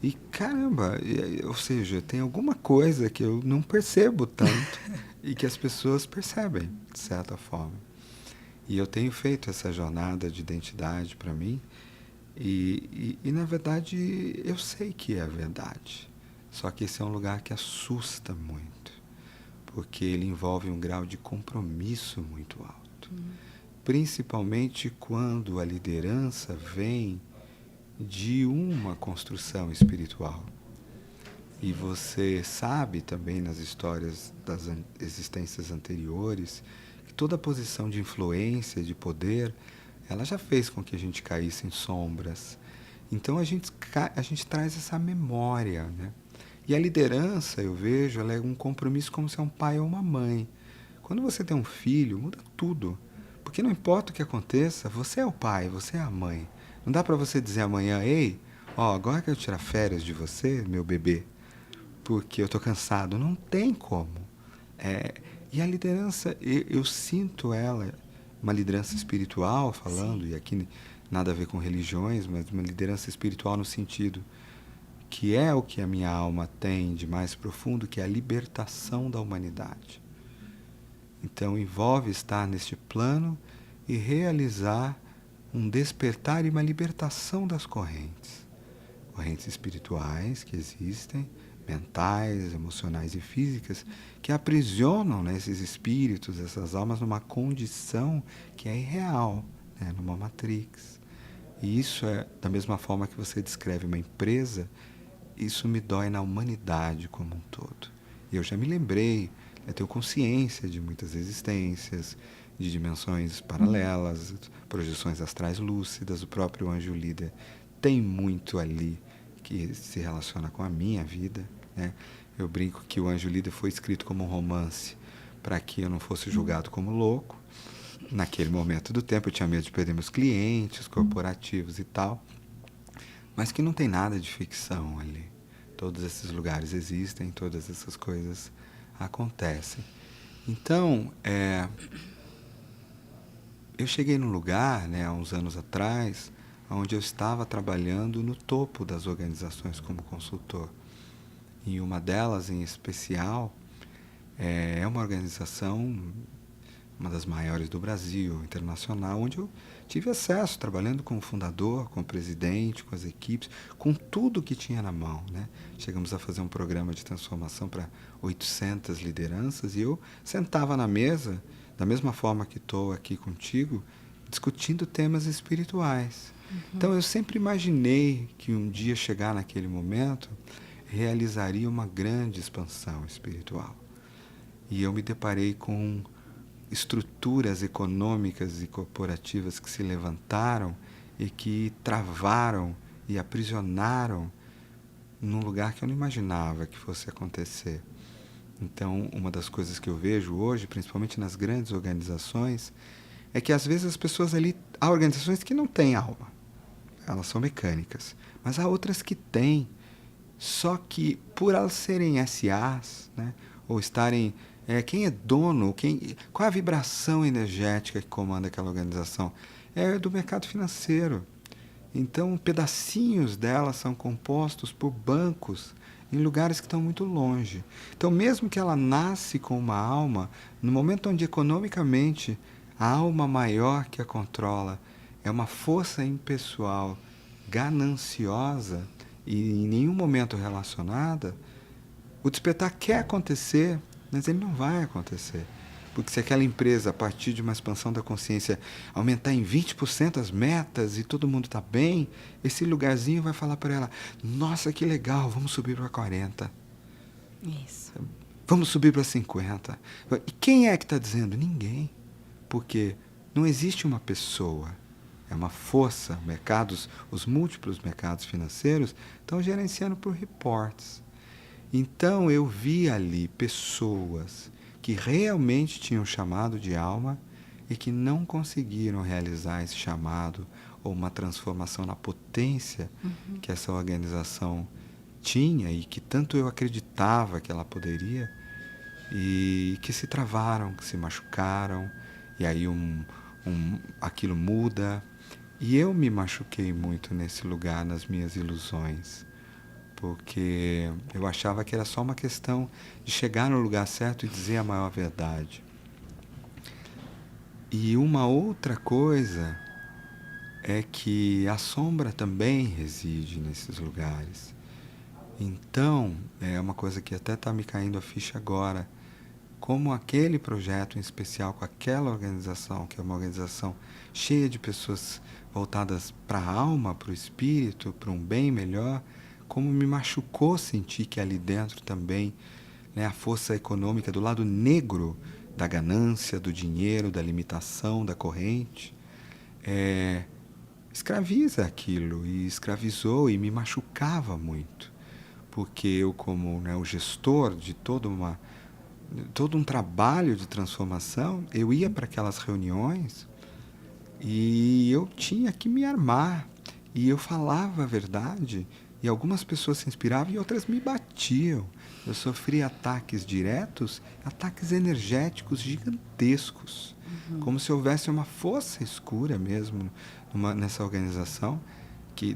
E caramba, ou seja, tem alguma coisa que eu não percebo tanto e que as pessoas percebem, de certa forma. E eu tenho feito essa jornada de identidade para mim e, na verdade, eu sei que é verdade. Só que esse é um lugar que assusta muito, porque ele envolve um grau de compromisso muito alto. Principalmente quando a liderança vem de uma construção espiritual. E você sabe também nas histórias das existências anteriores que toda posição de influência, de poder, ela já fez com que a gente caísse em sombras. Então a gente traz essa memória, né? E a liderança, eu vejo, ela é um compromisso como se é um pai ou uma mãe. Quando você tem um filho, muda tudo. Porque não importa o que aconteça, você é o pai, você é a mãe. Não dá para você dizer amanhã, ei, agora que eu tirar férias de você, meu bebê, porque eu estou cansado. Não tem como. E a liderança, eu sinto ela, uma liderança espiritual, falando, Sim. E aqui nada a ver com religiões, mas uma liderança espiritual no sentido que é o que a minha alma tem de mais profundo, que é a libertação da humanidade. Então envolve estar neste plano e realizar um despertar e uma libertação das correntes espirituais que existem, mentais, emocionais e físicas, que aprisionam, né, esses espíritos, essas almas numa condição que é irreal, né, numa matrix. E isso é da mesma forma que você descreve uma empresa, isso me dói na humanidade como um todo. E eu já me lembrei, eu tenho consciência de muitas existências, de dimensões paralelas, projeções astrais lúcidas, o próprio anjo líder tem muito ali que se relaciona com a minha vida, né? Eu brinco que o anjo líder foi escrito como um romance para que eu não fosse julgado como louco. Naquele momento do tempo eu tinha medo de perder meus clientes corporativos e tal, mas que não tem nada de ficção ali. Todos esses lugares existem, todas essas coisas acontecem. Então, eu cheguei num lugar, né, há uns anos atrás, onde eu estava trabalhando no topo das organizações como consultor. E uma delas, em especial, é uma organização, uma das maiores do Brasil, internacional, onde eu tive acesso, trabalhando com o fundador, com o presidente, com as equipes, com tudo que tinha na mão, né? Chegamos a fazer um programa de transformação para 800 lideranças e eu sentava na mesa, da mesma forma que estou aqui contigo, discutindo temas espirituais. Então eu sempre imaginei que um dia chegar naquele momento, realizaria uma grande expansão espiritual. E eu me deparei com estruturas econômicas e corporativas que se levantaram e que travaram e aprisionaram num lugar que eu não imaginava que fosse acontecer. Então, uma das coisas que eu vejo hoje, principalmente nas grandes organizações, é que às vezes as pessoas ali, há organizações que não têm alma, elas são mecânicas, mas há outras que têm, só que por elas serem SAs, né, ou estarem... quem é dono, qual é a vibração energética que comanda aquela organização? É do mercado financeiro. Então, pedacinhos dela são compostos por bancos em lugares que estão muito longe. Então, mesmo que ela nasce com uma alma, no momento onde economicamente a alma maior que a controla é uma força impessoal, gananciosa e em nenhum momento relacionada, o despertar quer acontecer, mas ele não vai acontecer. Porque se aquela empresa, a partir de uma expansão da consciência, aumentar em 20% as metas e todo mundo está bem, esse lugarzinho vai falar para ela, nossa, que legal, vamos subir para 40. Isso. Vamos subir para 50. E quem é que está dizendo? Ninguém. Porque não existe uma pessoa. É uma força. Mercados, os múltiplos mercados financeiros estão gerenciando por reports. Então eu vi ali pessoas que realmente tinham chamado de alma e que não conseguiram realizar esse chamado ou uma transformação na potência que essa organização tinha e que tanto eu acreditava que ela poderia, e que se travaram, que se machucaram, e aí aquilo muda. E eu me machuquei muito nesse lugar, nas minhas ilusões, porque eu achava que era só uma questão de chegar no lugar certo e dizer a maior verdade. E uma outra coisa é que a sombra também reside nesses lugares. Então, é uma coisa que até está me caindo a ficha agora, como aquele projeto em especial com aquela organização, que é uma organização cheia de pessoas voltadas para a alma, para o espírito, para um bem melhor, como me machucou sentir que ali dentro também, né, a força econômica do lado negro da ganância, do dinheiro, da limitação, da corrente, escraviza aquilo, e escravizou e me machucava muito, porque eu, como, né, o gestor de todo um trabalho de transformação, eu ia para aquelas reuniões e eu tinha que me armar, e eu falava a verdade, e algumas pessoas se inspiravam e outras me batiam. Eu sofria ataques diretos, ataques energéticos gigantescos, como se houvesse uma força escura mesmo nessa organização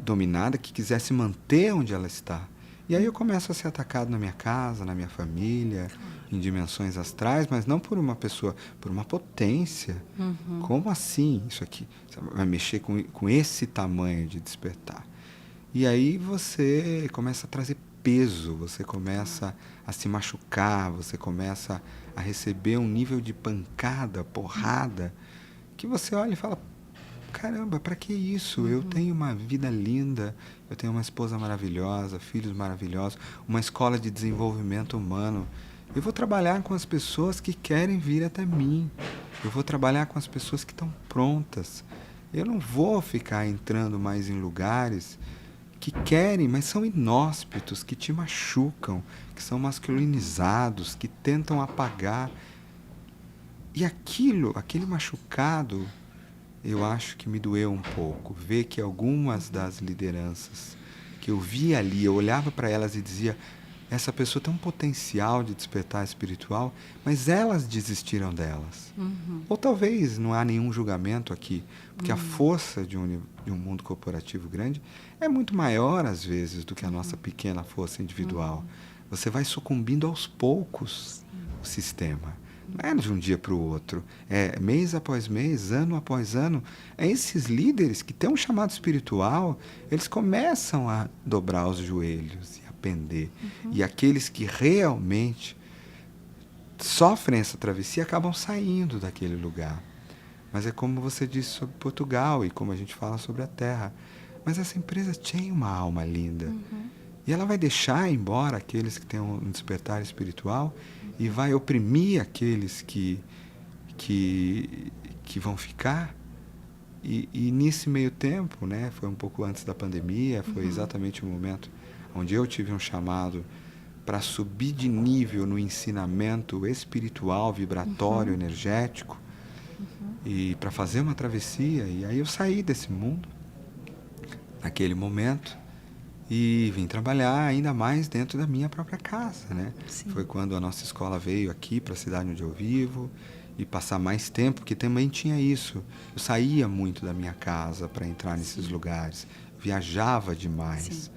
dominada, que quisesse manter onde ela está. E aí eu começo a ser atacado na minha casa, na minha família, em dimensões astrais, mas não por uma pessoa, por uma potência. Como assim isso aqui? Você vai mexer com esse tamanho de despertar. E aí você começa a trazer peso, você começa a se machucar, você começa a receber um nível de pancada, porrada, que você olha e fala, caramba, para que isso? Eu tenho uma vida linda, eu tenho uma esposa maravilhosa, filhos maravilhosos, uma escola de desenvolvimento humano. Eu vou trabalhar com as pessoas que querem vir até mim. Eu vou trabalhar com as pessoas que estão prontas. Eu não vou ficar entrando mais em lugares que querem, mas são inóspitos, que te machucam, que são masculinizados, que tentam apagar. E aquele machucado, eu acho que me doeu um pouco. Ver que algumas das lideranças que eu via ali, eu olhava para elas e dizia, essa pessoa tem um potencial de despertar espiritual, mas elas desistiram delas. Ou talvez não há nenhum julgamento aqui, porque a força de um mundo corporativo grande é muito maior, às vezes, do que a nossa pequena força individual. Você vai sucumbindo aos poucos o sistema. Não é de um dia para o outro. É mês após mês, ano após ano. É esses líderes que têm um chamado espiritual, eles começam a dobrar os joelhos e a pender. E aqueles que realmente sofrem essa travessia acabam saindo daquele lugar. Mas é como você disse sobre Portugal e como a gente fala sobre a Terra. Mas essa empresa tem uma alma linda. E ela vai deixar embora aqueles que têm um despertar espiritual e vai oprimir aqueles que vão ficar. E nesse meio tempo, né, foi um pouco antes da pandemia, foi exatamente o momento onde eu tive um chamado para subir de nível no ensinamento espiritual, vibratório, energético, e para fazer uma travessia. E aí eu saí desse mundo, naquele momento, e vim trabalhar ainda mais dentro da minha própria casa, né? Foi quando a nossa escola veio aqui para a cidade onde eu vivo, e passar mais tempo, porque também tinha isso. Eu saía muito da minha casa para entrar nesses lugares, viajava demais.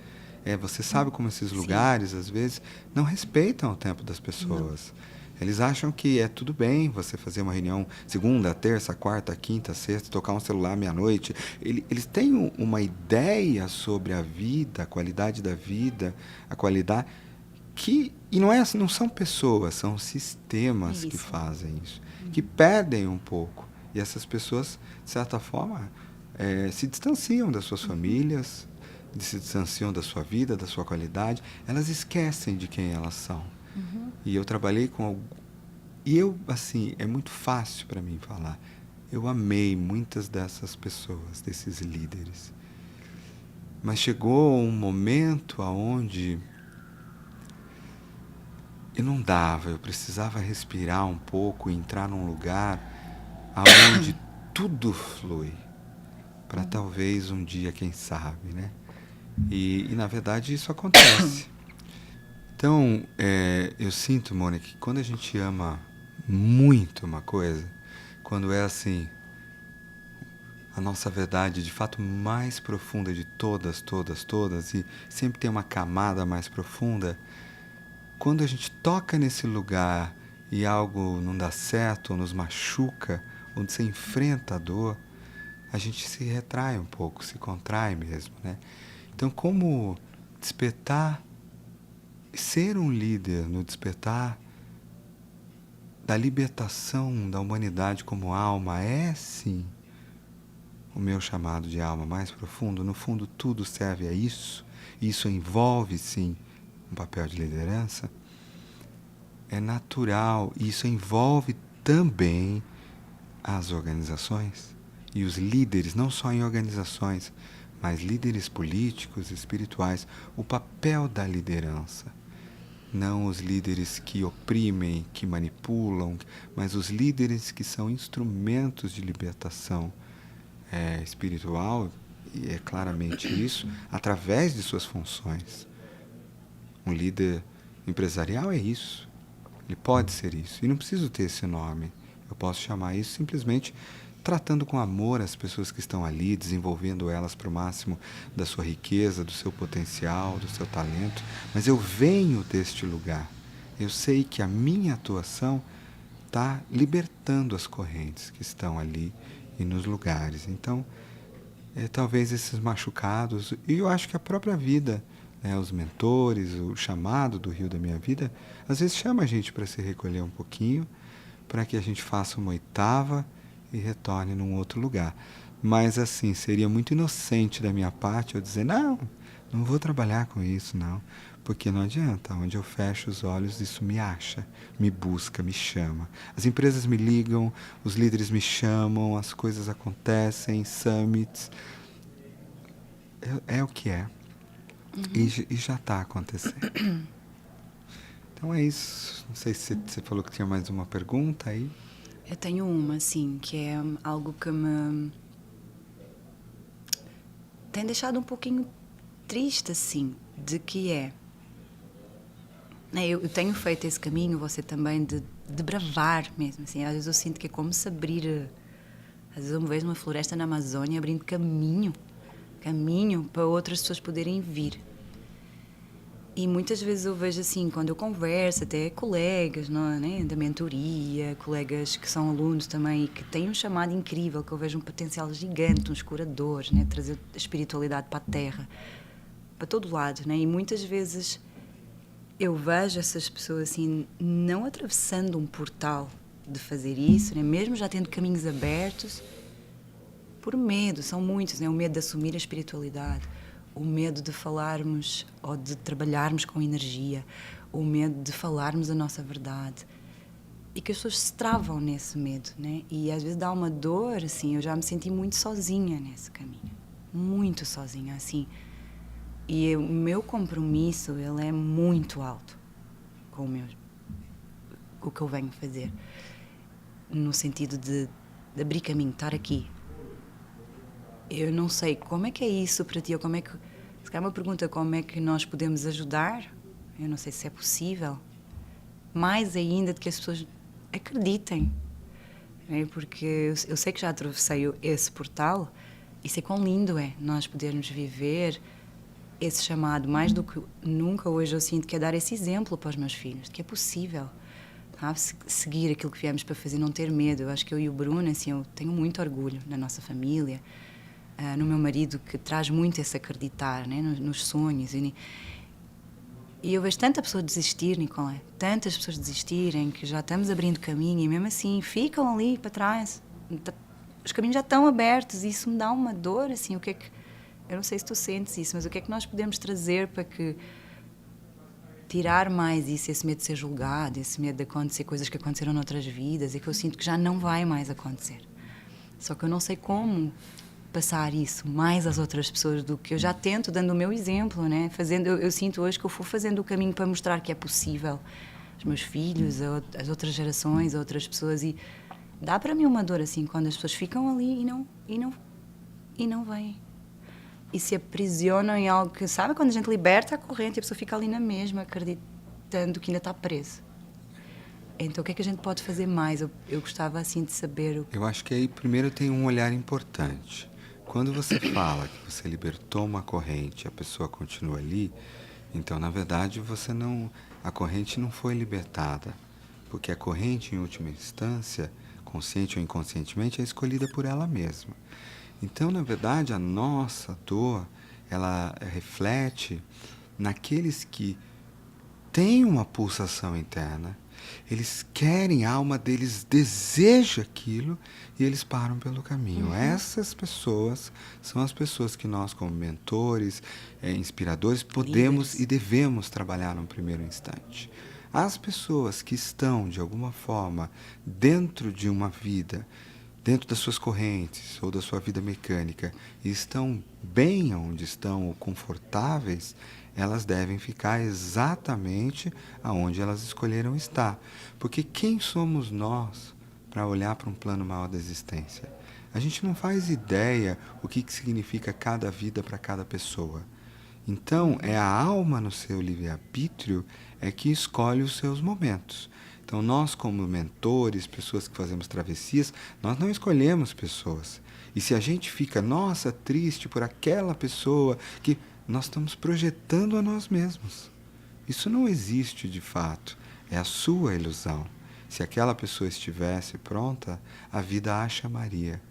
Você sabe como esses lugares, às vezes, não respeitam o tempo das pessoas. Eles acham que é tudo bem você fazer uma reunião segunda, terça, quarta, quinta, sexta, tocar um celular meia-noite. Eles têm uma ideia sobre a vida, a qualidade da vida, a qualidade... E não são pessoas, são sistemas que fazem isso, que perdem um pouco. E essas pessoas, de certa forma, se distanciam das suas famílias, se distanciam da sua vida, da sua qualidade. Elas esquecem de quem elas são. E eu trabalhei com... E eu, assim, é muito fácil para mim falar. Eu amei muitas dessas pessoas, desses líderes. Mas chegou um momento onde eu não dava, eu precisava respirar um pouco e entrar num lugar onde tudo flui. Para talvez um dia, quem sabe, né? E na verdade, isso acontece. Então, eu sinto, Mônica, que quando a gente ama muito uma coisa, quando é assim, a nossa verdade de fato mais profunda de todas, e sempre tem uma camada mais profunda, quando a gente toca nesse lugar e algo não dá certo, ou nos machuca, onde você enfrenta a dor, a gente se retrai um pouco, se contrai mesmo, né? Então, como despertar, ser um líder no despertar da libertação da humanidade como alma é, sim, o meu chamado de alma mais profundo. No fundo, tudo serve a isso. Isso envolve, sim, um papel de liderança. É natural. Isso envolve também as organizações e os líderes, não só em organizações, mas líderes políticos, espirituais. O papel da liderança. Não os líderes que oprimem, que manipulam, mas os líderes que são instrumentos de libertação espiritual, e é claramente isso, através de suas funções. Um líder empresarial é isso. Ele pode ser isso. E não preciso ter esse nome. Eu posso chamar isso simplesmente tratando com amor as pessoas que estão ali, desenvolvendo elas para o máximo da sua riqueza, do seu potencial, do seu talento. Mas eu venho deste lugar. Eu sei que a minha atuação está libertando as correntes que estão ali e nos lugares. Então, talvez esses machucados, e eu acho que a própria vida, né, os mentores, o chamado do Rio da Minha Vida, às vezes chama a gente para se recolher um pouquinho, para que a gente faça uma oitava e retorne num outro lugar. Mas, assim, seria muito inocente da minha parte eu dizer, não vou trabalhar com isso, não. Porque não adianta, onde eu fecho os olhos, isso me acha, me busca, me chama. As empresas me ligam, os líderes me chamam, as coisas acontecem, summits. É o que é. E já está acontecendo. Então é isso. Não sei se você falou que tinha mais uma pergunta aí. Eu tenho uma, assim, que é algo que me tem deixado um pouquinho triste, assim, de que eu tenho feito esse caminho, você também, de bravar mesmo, assim. Às vezes eu sinto que é como se abrir, às vezes eu me vejo numa floresta na Amazônia abrindo caminho para outras pessoas poderem vir. E muitas vezes eu vejo assim, quando eu converso, até colegas, não é, né, da mentoria, colegas que são alunos também e que têm um chamado incrível, que eu vejo um potencial gigante, uns curadores, né, trazer a espiritualidade para a terra, para todo lado, né? E muitas vezes eu vejo essas pessoas assim, não atravessando um portal de fazer isso, né, mesmo já tendo caminhos abertos, por medo, são muitos, né? O medo de assumir a espiritualidade, o medo de falarmos ou de trabalharmos com energia, o medo de falarmos a nossa verdade. E que as pessoas se travam nesse medo, né? E às vezes dá uma dor, assim, eu já me senti muito sozinha nesse caminho. Muito sozinha, assim. E o meu compromisso, ele é muito alto com o que eu venho fazer. No sentido de abrir caminho, estar aqui. Eu não sei como é que é isso para ti, ou como é que... Se calhar uma pergunta, como é que nós podemos ajudar? Eu não sei se é possível. Mais ainda de que as pessoas acreditem. Né? Porque eu sei que já atravessei esse portal e sei quão lindo é nós podermos viver esse chamado. Mais do que nunca hoje eu sinto que é dar esse exemplo para os meus filhos, de que é possível. Seguir aquilo que viemos para fazer, não ter medo. Eu acho que eu e o Bruno, assim, eu tenho muito orgulho na nossa família, no meu marido, que traz muito esse acreditar, né, nos sonhos. E eu vejo tanta pessoa desistir, Nicolé, tantas pessoas desistirem, que já estamos abrindo caminho e mesmo assim ficam ali para trás. Os caminhos já estão abertos e isso me dá uma dor, assim, o que é que... Eu não sei se tu sentes isso, mas o que é que nós podemos trazer para que... tirar mais isso, esse medo de ser julgado, esse medo de acontecer coisas que aconteceram noutras vidas e que eu sinto que já não vai mais acontecer. Só que eu não sei como passar isso mais às outras pessoas do que eu já tento, dando o meu exemplo, né? Eu sinto hoje que eu vou fazendo o caminho para mostrar que é possível aos meus filhos, às outras gerações, a outras pessoas, e dá para mim uma dor assim quando as pessoas ficam ali e não vêm. E se aprisionam em algo que, sabe, quando a gente liberta a corrente e a pessoa fica ali na mesma, acreditando que ainda está preso. Então, o que é que a gente pode fazer mais? Eu gostava, assim, de saber... Eu acho que aí, primeiro, tem um olhar importante. Quando você fala que você libertou uma corrente e a pessoa continua ali, então, na verdade, a corrente não foi libertada. Porque a corrente, em última instância, consciente ou inconscientemente, é escolhida por ela mesma. Então, na verdade, a nossa dor, ela reflete naqueles que têm uma pulsação interna, eles querem, a alma deles deseja aquilo e eles param pelo caminho. Essas pessoas são as pessoas que nós, como mentores, inspiradores, podemos Líderes. E devemos trabalhar no primeiro instante. As pessoas que estão, de alguma forma, dentro de uma vida, dentro das suas correntes ou da sua vida mecânica, e estão bem onde estão, ou confortáveis, elas devem ficar exatamente aonde elas escolheram estar. Porque quem somos nós para olhar para um plano maior da existência? A gente não faz ideia o que significa cada vida para cada pessoa. Então, é a alma no seu livre-arbítrio que escolhe os seus momentos. Então, nós como mentores, pessoas que fazemos travessias, nós não escolhemos pessoas. E se a gente fica, nossa, triste por aquela pessoa, que nós estamos projetando a nós mesmos. Isso não existe de fato. É a sua ilusão. Se aquela pessoa estivesse pronta, a vida a chamaria.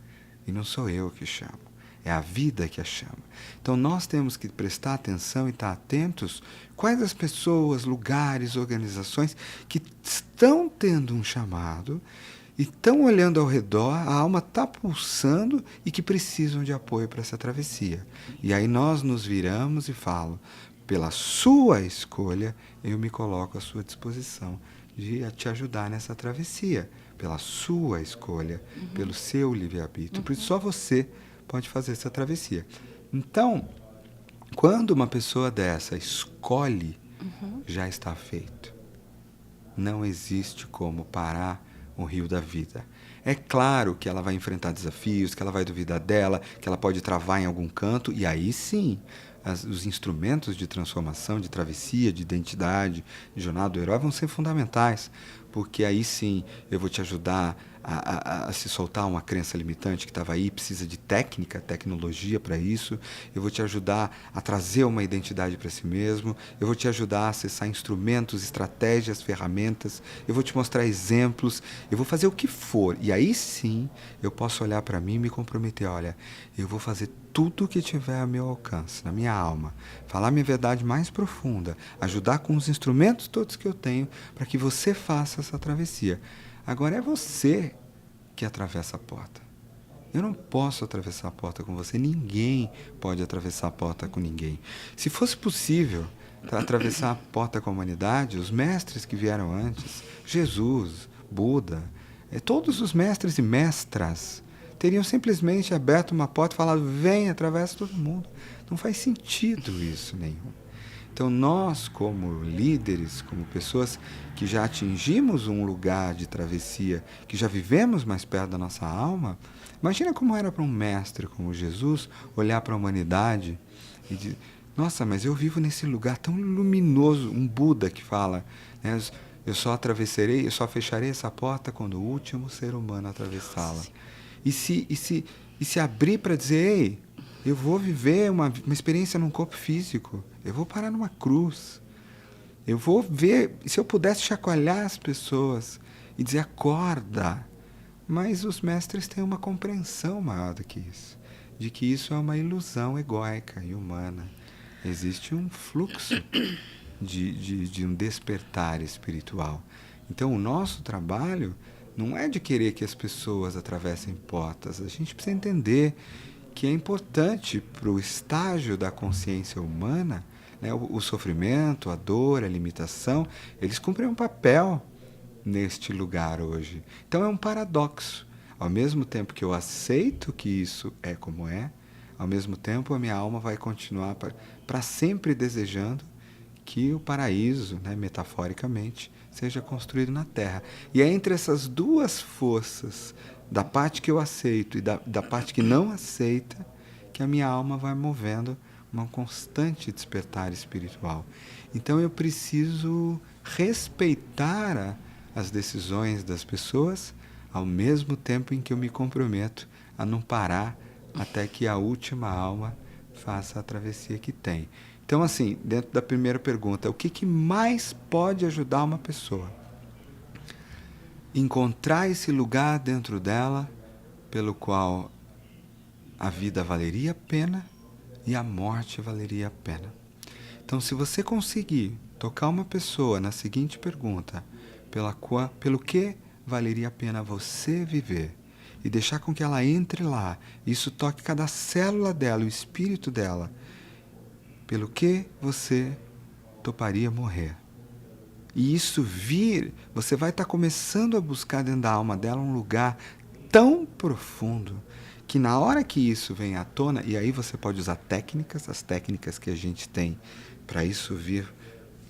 E não sou eu que chamo. É a vida que a chama. Então nós temos que prestar atenção e estar atentos quais as pessoas, lugares, organizações que estão tendo um chamado e estão olhando ao redor, a alma está pulsando e que precisam de apoio para essa travessia. E aí nós nos viramos e falo, pela sua escolha, eu me coloco à sua disposição de te ajudar nessa travessia. Pela sua escolha, pelo seu livre-arbítrio. Por isso só você pode fazer essa travessia. Então, quando uma pessoa dessa escolhe, já está feito. Não existe como parar o rio da vida. É claro que ela vai enfrentar desafios, que ela vai duvidar dela, que ela pode travar em algum canto, e aí sim, os instrumentos de transformação, de travessia, de identidade, de jornada do herói vão ser fundamentais, porque aí sim eu vou te ajudar a se soltar uma crença limitante que estava aí, precisa de técnica, tecnologia para isso. Eu vou te ajudar a trazer uma identidade para si mesmo. Eu vou te ajudar a acessar instrumentos, estratégias, ferramentas. Eu vou te mostrar exemplos. Eu vou fazer o que for. E aí sim eu posso olhar para mim e me comprometer. Olha, eu vou fazer tudo o que tiver a meu alcance, na minha alma. Falar minha verdade mais profunda. Ajudar com os instrumentos todos que eu tenho para que você faça essa travessia. Agora é você que atravessa a porta. Eu não posso atravessar a porta com você. Ninguém pode atravessar a porta com ninguém. Se fosse possível atravessar a porta com a humanidade, os mestres que vieram antes, Jesus, Buda, todos os mestres e mestras, teriam simplesmente aberto uma porta e falado, vem, atravessa todo mundo. Não faz sentido isso nenhum. Então nós, como líderes, como pessoas que já atingimos um lugar de travessia, que já vivemos mais perto da nossa alma, imagina como era para um mestre como Jesus olhar para a humanidade e dizer, nossa, mas eu vivo nesse lugar tão luminoso, um Buda que fala, né, eu só fecharei essa porta quando o último ser humano atravessá-la. E se abrir para dizer, ei, eu vou viver uma experiência num corpo físico. Eu vou parar numa cruz. Eu vou ver, se eu pudesse chacoalhar as pessoas e dizer, acorda. Mas os mestres têm uma compreensão maior do que isso. De que isso é uma ilusão egóica e humana. Existe um fluxo de um despertar espiritual. Então o nosso trabalho não é de querer que as pessoas atravessem portas. A gente precisa entender que é importante para o estágio da consciência humana, né, o sofrimento, a dor, a limitação, eles cumprem um papel neste lugar hoje. Então é um paradoxo. Ao mesmo tempo que eu aceito que isso é como é, ao mesmo tempo a minha alma vai continuar para sempre desejando que o paraíso, né, metaforicamente, seja construído na Terra. E é entre essas duas forças, da parte que eu aceito e da parte que não aceita, que a minha alma vai movendo um constante despertar espiritual. Então eu preciso respeitar as decisões das pessoas, ao mesmo tempo em que eu me comprometo a não parar até que a última alma faça a travessia que tem. Então, assim, dentro da primeira pergunta, o que mais pode ajudar uma pessoa? Encontrar esse lugar dentro dela pelo qual a vida valeria a pena e a morte valeria a pena. Então, se você conseguir tocar uma pessoa na seguinte pergunta, pelo que valeria a pena você viver, e deixar com que ela entre lá, isso toque cada célula dela, o espírito dela, pelo que você toparia morrer. E isso você vai estar começando a buscar dentro da alma dela um lugar tão profundo que na hora que isso vem à tona, e aí você pode usar as técnicas que a gente tem para isso vir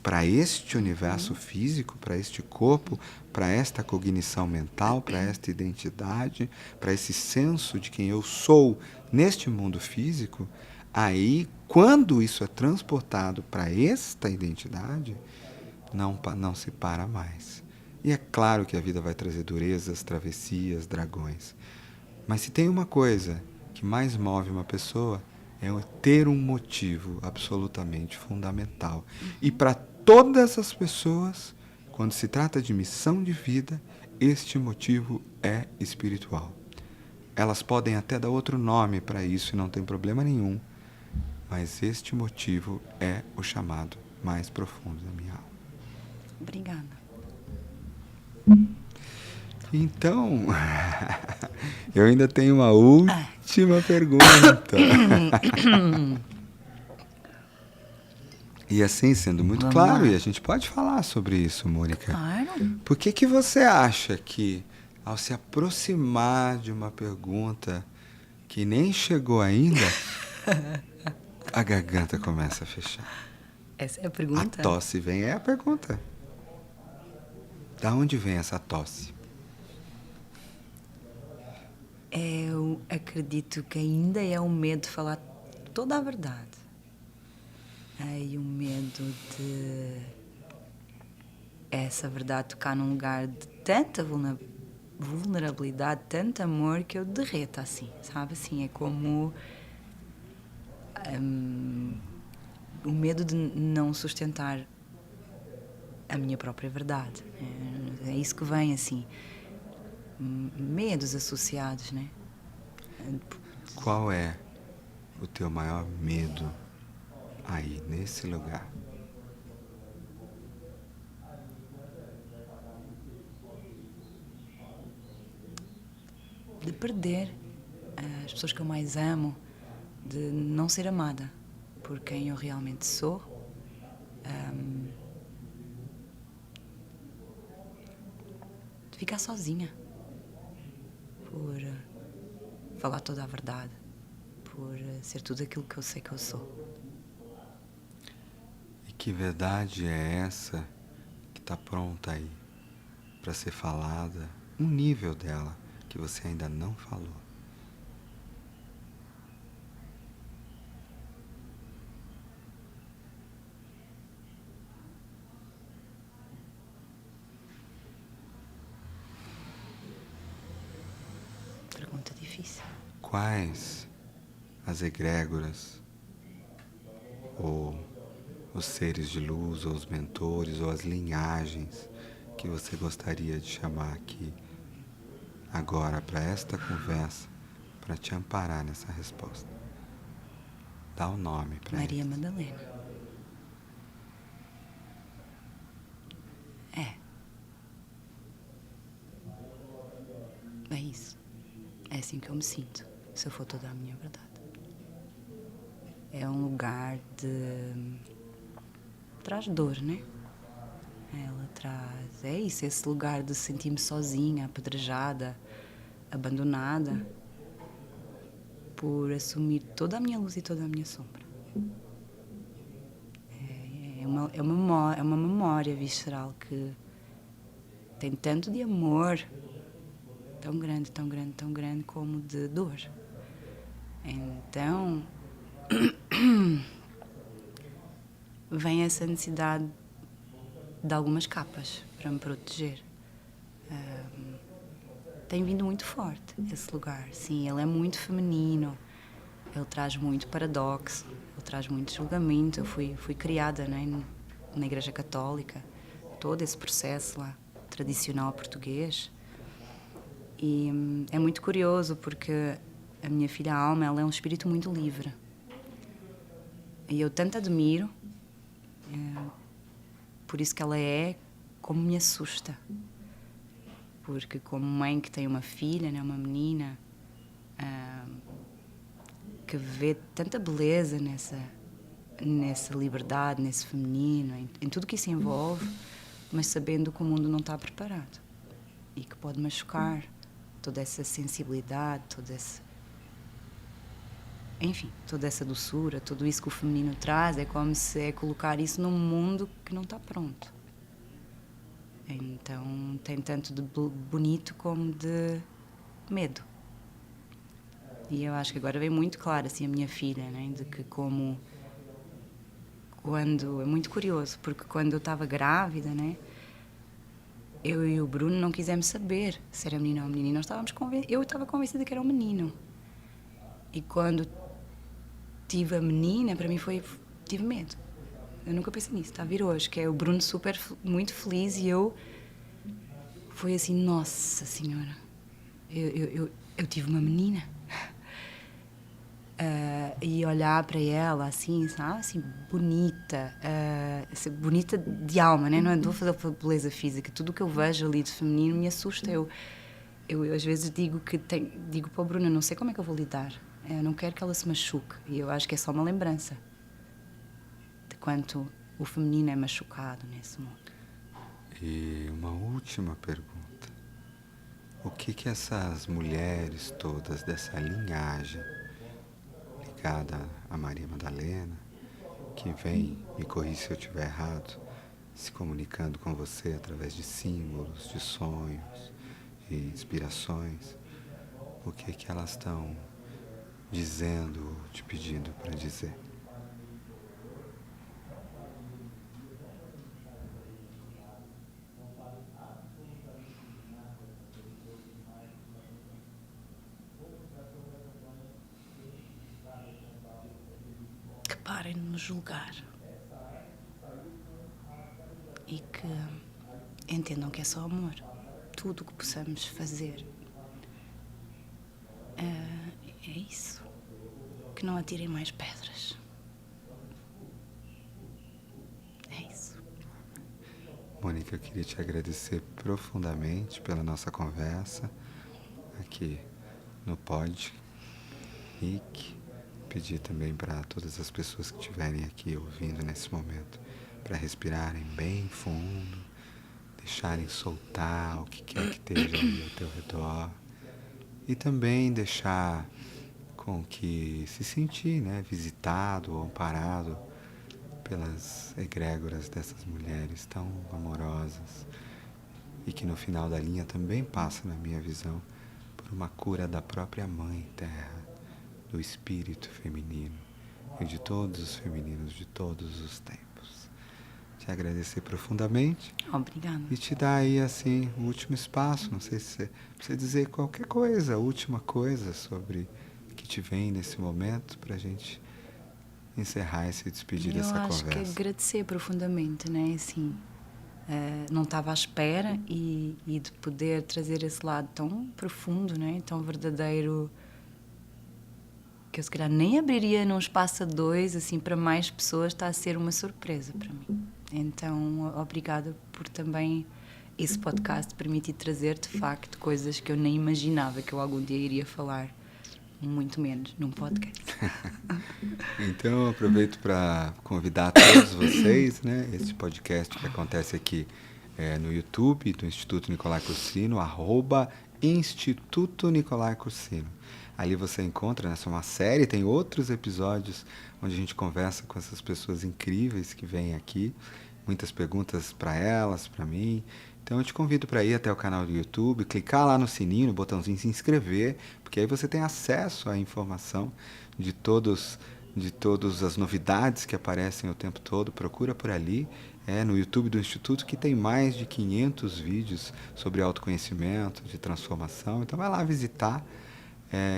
para este universo físico, para este corpo, para esta cognição mental, para esta identidade, para esse senso de quem eu sou neste mundo físico, aí, quando isso é transportado para esta identidade, não se para mais. E é claro que a vida vai trazer durezas, travessias, dragões. Mas se tem uma coisa que mais move uma pessoa, é ter um motivo absolutamente fundamental. E para todas as pessoas Quando se trata de missão de vida, este motivo é espiritual. Elas podem até dar outro nome para isso e não tem problema nenhum, mas este motivo é o chamado mais profundo da minha alma. Obrigada. Então, eu ainda tenho uma última pergunta. E assim, sendo muito claro, e a gente pode falar sobre isso, Mônica. Claro. Por que você acha que, ao se aproximar de uma pergunta que nem chegou ainda, a garganta começa a fechar? Essa é a pergunta? A tosse vem, é a pergunta. Da onde vem essa tosse? Eu acredito que ainda é o medo de falar toda a verdade. E o medo de essa verdade tocar num lugar de tanta vulnerabilidade, tanto amor, que eu derreto assim, sabe? Assim, é como o medo de não sustentar a minha própria verdade. É isso que vem, assim, medos associados, né? Qual é o teu maior medo aí, nesse lugar? De perder as pessoas que eu mais amo, de não ser amada por quem eu realmente sou, de ficar sozinha, por falar toda a verdade, por ser tudo aquilo que eu sei que eu sou. E que verdade é essa que está pronta aí para ser falada? Um nível dela que você ainda não falou. Pergunta difícil. Quais as egrégoras, ou os seres de luz, ou os mentores, ou as linhagens que você gostaria de chamar aqui agora para esta conversa, para te amparar nessa resposta? Dá o nome para Maria eles. Madalena. É isso. É assim que eu me sinto, se eu for toda a minha verdade. É um lugar de... traz dor, né? Ela traz... é isso, esse lugar de sentir-me sozinha, apedrejada, abandonada, por assumir toda a minha luz e toda a minha sombra. É uma memória visceral que tem tanto de amor, tão grande, tão grande, tão grande, como de dor. Então, vem essa necessidade de algumas capas para me proteger. Tem vindo muito forte esse lugar. Sim, ele é muito feminino, ele traz muito paradoxo, ele traz muito julgamento. Eu fui criada, né, na Igreja Católica, todo esse processo lá, tradicional português. E é muito curioso porque a minha filha Alma, ela é um espírito muito livre. E eu tanto admiro, por isso que ela é, como me assusta. Porque como mãe que tem uma filha, né, uma menina, que vê tanta beleza nessa liberdade, nesse feminino, em tudo que isso envolve, mas sabendo que o mundo não está preparado e que pode machucar toda essa sensibilidade, enfim, toda essa doçura, tudo isso que o feminino traz, é como se é colocar isso num mundo que não está pronto. Então tem tanto de bonito como de medo. E eu acho que agora vem muito claro, assim, a minha filha, né, de que como quando... é muito curioso, porque quando eu estava grávida, né, eu e o Bruno não quisemos saber se era menino ou menina. Eu estava convencida que era um menino. E quando tive a menina, para mim tive medo. eu nunca pensei nisso, está a vir hoje, que é o Bruno muito feliz e eu... Foi assim, nossa senhora, eu tive uma menina. E olhar para ela assim, sabe? Assim, bonita, bonita de alma, né? Não estou a fazer pela beleza física. Tudo o que eu vejo ali de feminino me assusta. Eu às vezes digo para o Bruno, não sei como é que eu vou lidar. Eu não quero que ela se machuque. E eu acho que é só uma lembrança de quanto o feminino é machucado nesse mundo. E uma última pergunta. O que essas mulheres todas dessa linhagem ligada a Maria Madalena, que vem, me corrija se eu estiver errado, se comunicando com você através de símbolos, de sonhos e inspirações, o que elas estão dizendo, te pedindo para dizer? Que parem de nos julgar e que entendam que é só amor. Tudo o que possamos fazer é isso. Que não atirem mais pedras. É isso. Mônica, eu queria te agradecer profundamente pela nossa conversa aqui no Pod Nick. Pedir também para todas as pessoas que estiverem aqui ouvindo nesse momento para respirarem bem fundo, deixarem soltar o que quer que esteja ali ao teu redor e também deixar com que se sentir, né, visitado ou amparado pelas egrégoras dessas mulheres tão amorosas e que no final da linha também passa, na minha visão, por uma cura da própria Mãe Terra, do espírito feminino e de todos os femininos de todos os tempos. Te agradecer profundamente. Obrigada. E te dar aí, assim, o último espaço, não sei se você precisa dizer qualquer coisa, a última coisa sobre o que te vem nesse momento pra gente encerrar e se despedir dessa conversa. Eu acho que agradecer profundamente, né? Assim, não estava à espera e de poder trazer esse lado tão profundo, né? Tão verdadeiro, que eu se calhar nem abriria num espaço a dois, assim, para mais pessoas, está a ser uma surpresa para mim. Então, obrigada por também esse podcast permitir trazer, de facto, coisas que eu nem imaginava que eu algum dia iria falar, muito menos num podcast. Então, eu aproveito para convidar todos vocês, né? Esse podcast que acontece aqui no YouTube do Instituto Nicolai Cursino, @Instituto Nicolai Cursino. Ali você encontra, nessa uma série, tem outros episódios onde a gente conversa com essas pessoas incríveis que vêm aqui, muitas perguntas para elas, para mim. Então eu te convido para ir até o canal do YouTube, clicar lá no sininho, no botãozinho se inscrever, porque aí você tem acesso à informação de todas as novidades que aparecem o tempo todo. Procura por ali, no YouTube do Instituto, que tem mais de 500 vídeos sobre autoconhecimento, de transformação. Então vai lá visitar,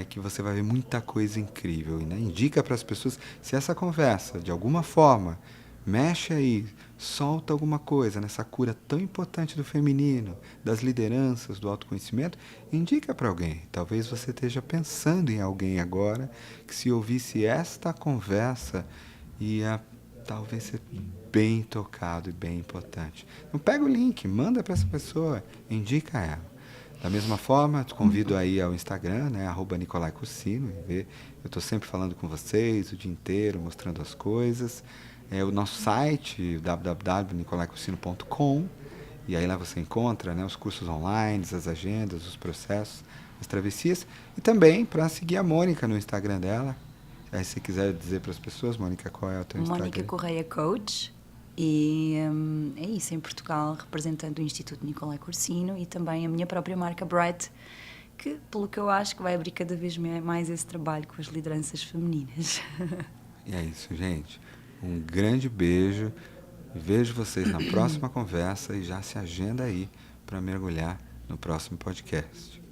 que você vai ver muita coisa incrível. E, né, indica para as pessoas, se essa conversa, de alguma forma, mexe aí, solta alguma coisa nessa cura tão importante do feminino, das lideranças, do autoconhecimento, indica para alguém. Talvez você esteja pensando em alguém agora que, se ouvisse esta conversa, ia talvez ser bem tocado e bem importante. Então pega o link, manda para essa pessoa, indica ela. Da mesma forma, te convido aí ao Instagram, né, @Nicolai Cursino, e ver. Eu estou sempre falando com vocês o dia inteiro, mostrando as coisas. O nosso site, www.nicolaicursino.com, e aí lá você encontra, né, os cursos online, as agendas, os processos, as travessias, e também para seguir a Mônica no Instagram dela. Aí, se quiser dizer para as pessoas, Mônica, qual é o teu Instagram? Mônica Correia Coach. E é isso, em Portugal, representando o Instituto Nicolai Cursino e também a minha própria marca Bright, que, pelo que eu acho, que vai abrir cada vez mais esse trabalho com as lideranças femininas. E é isso, gente. Um grande beijo. Vejo vocês na próxima conversa e já se agenda aí para mergulhar no próximo podcast.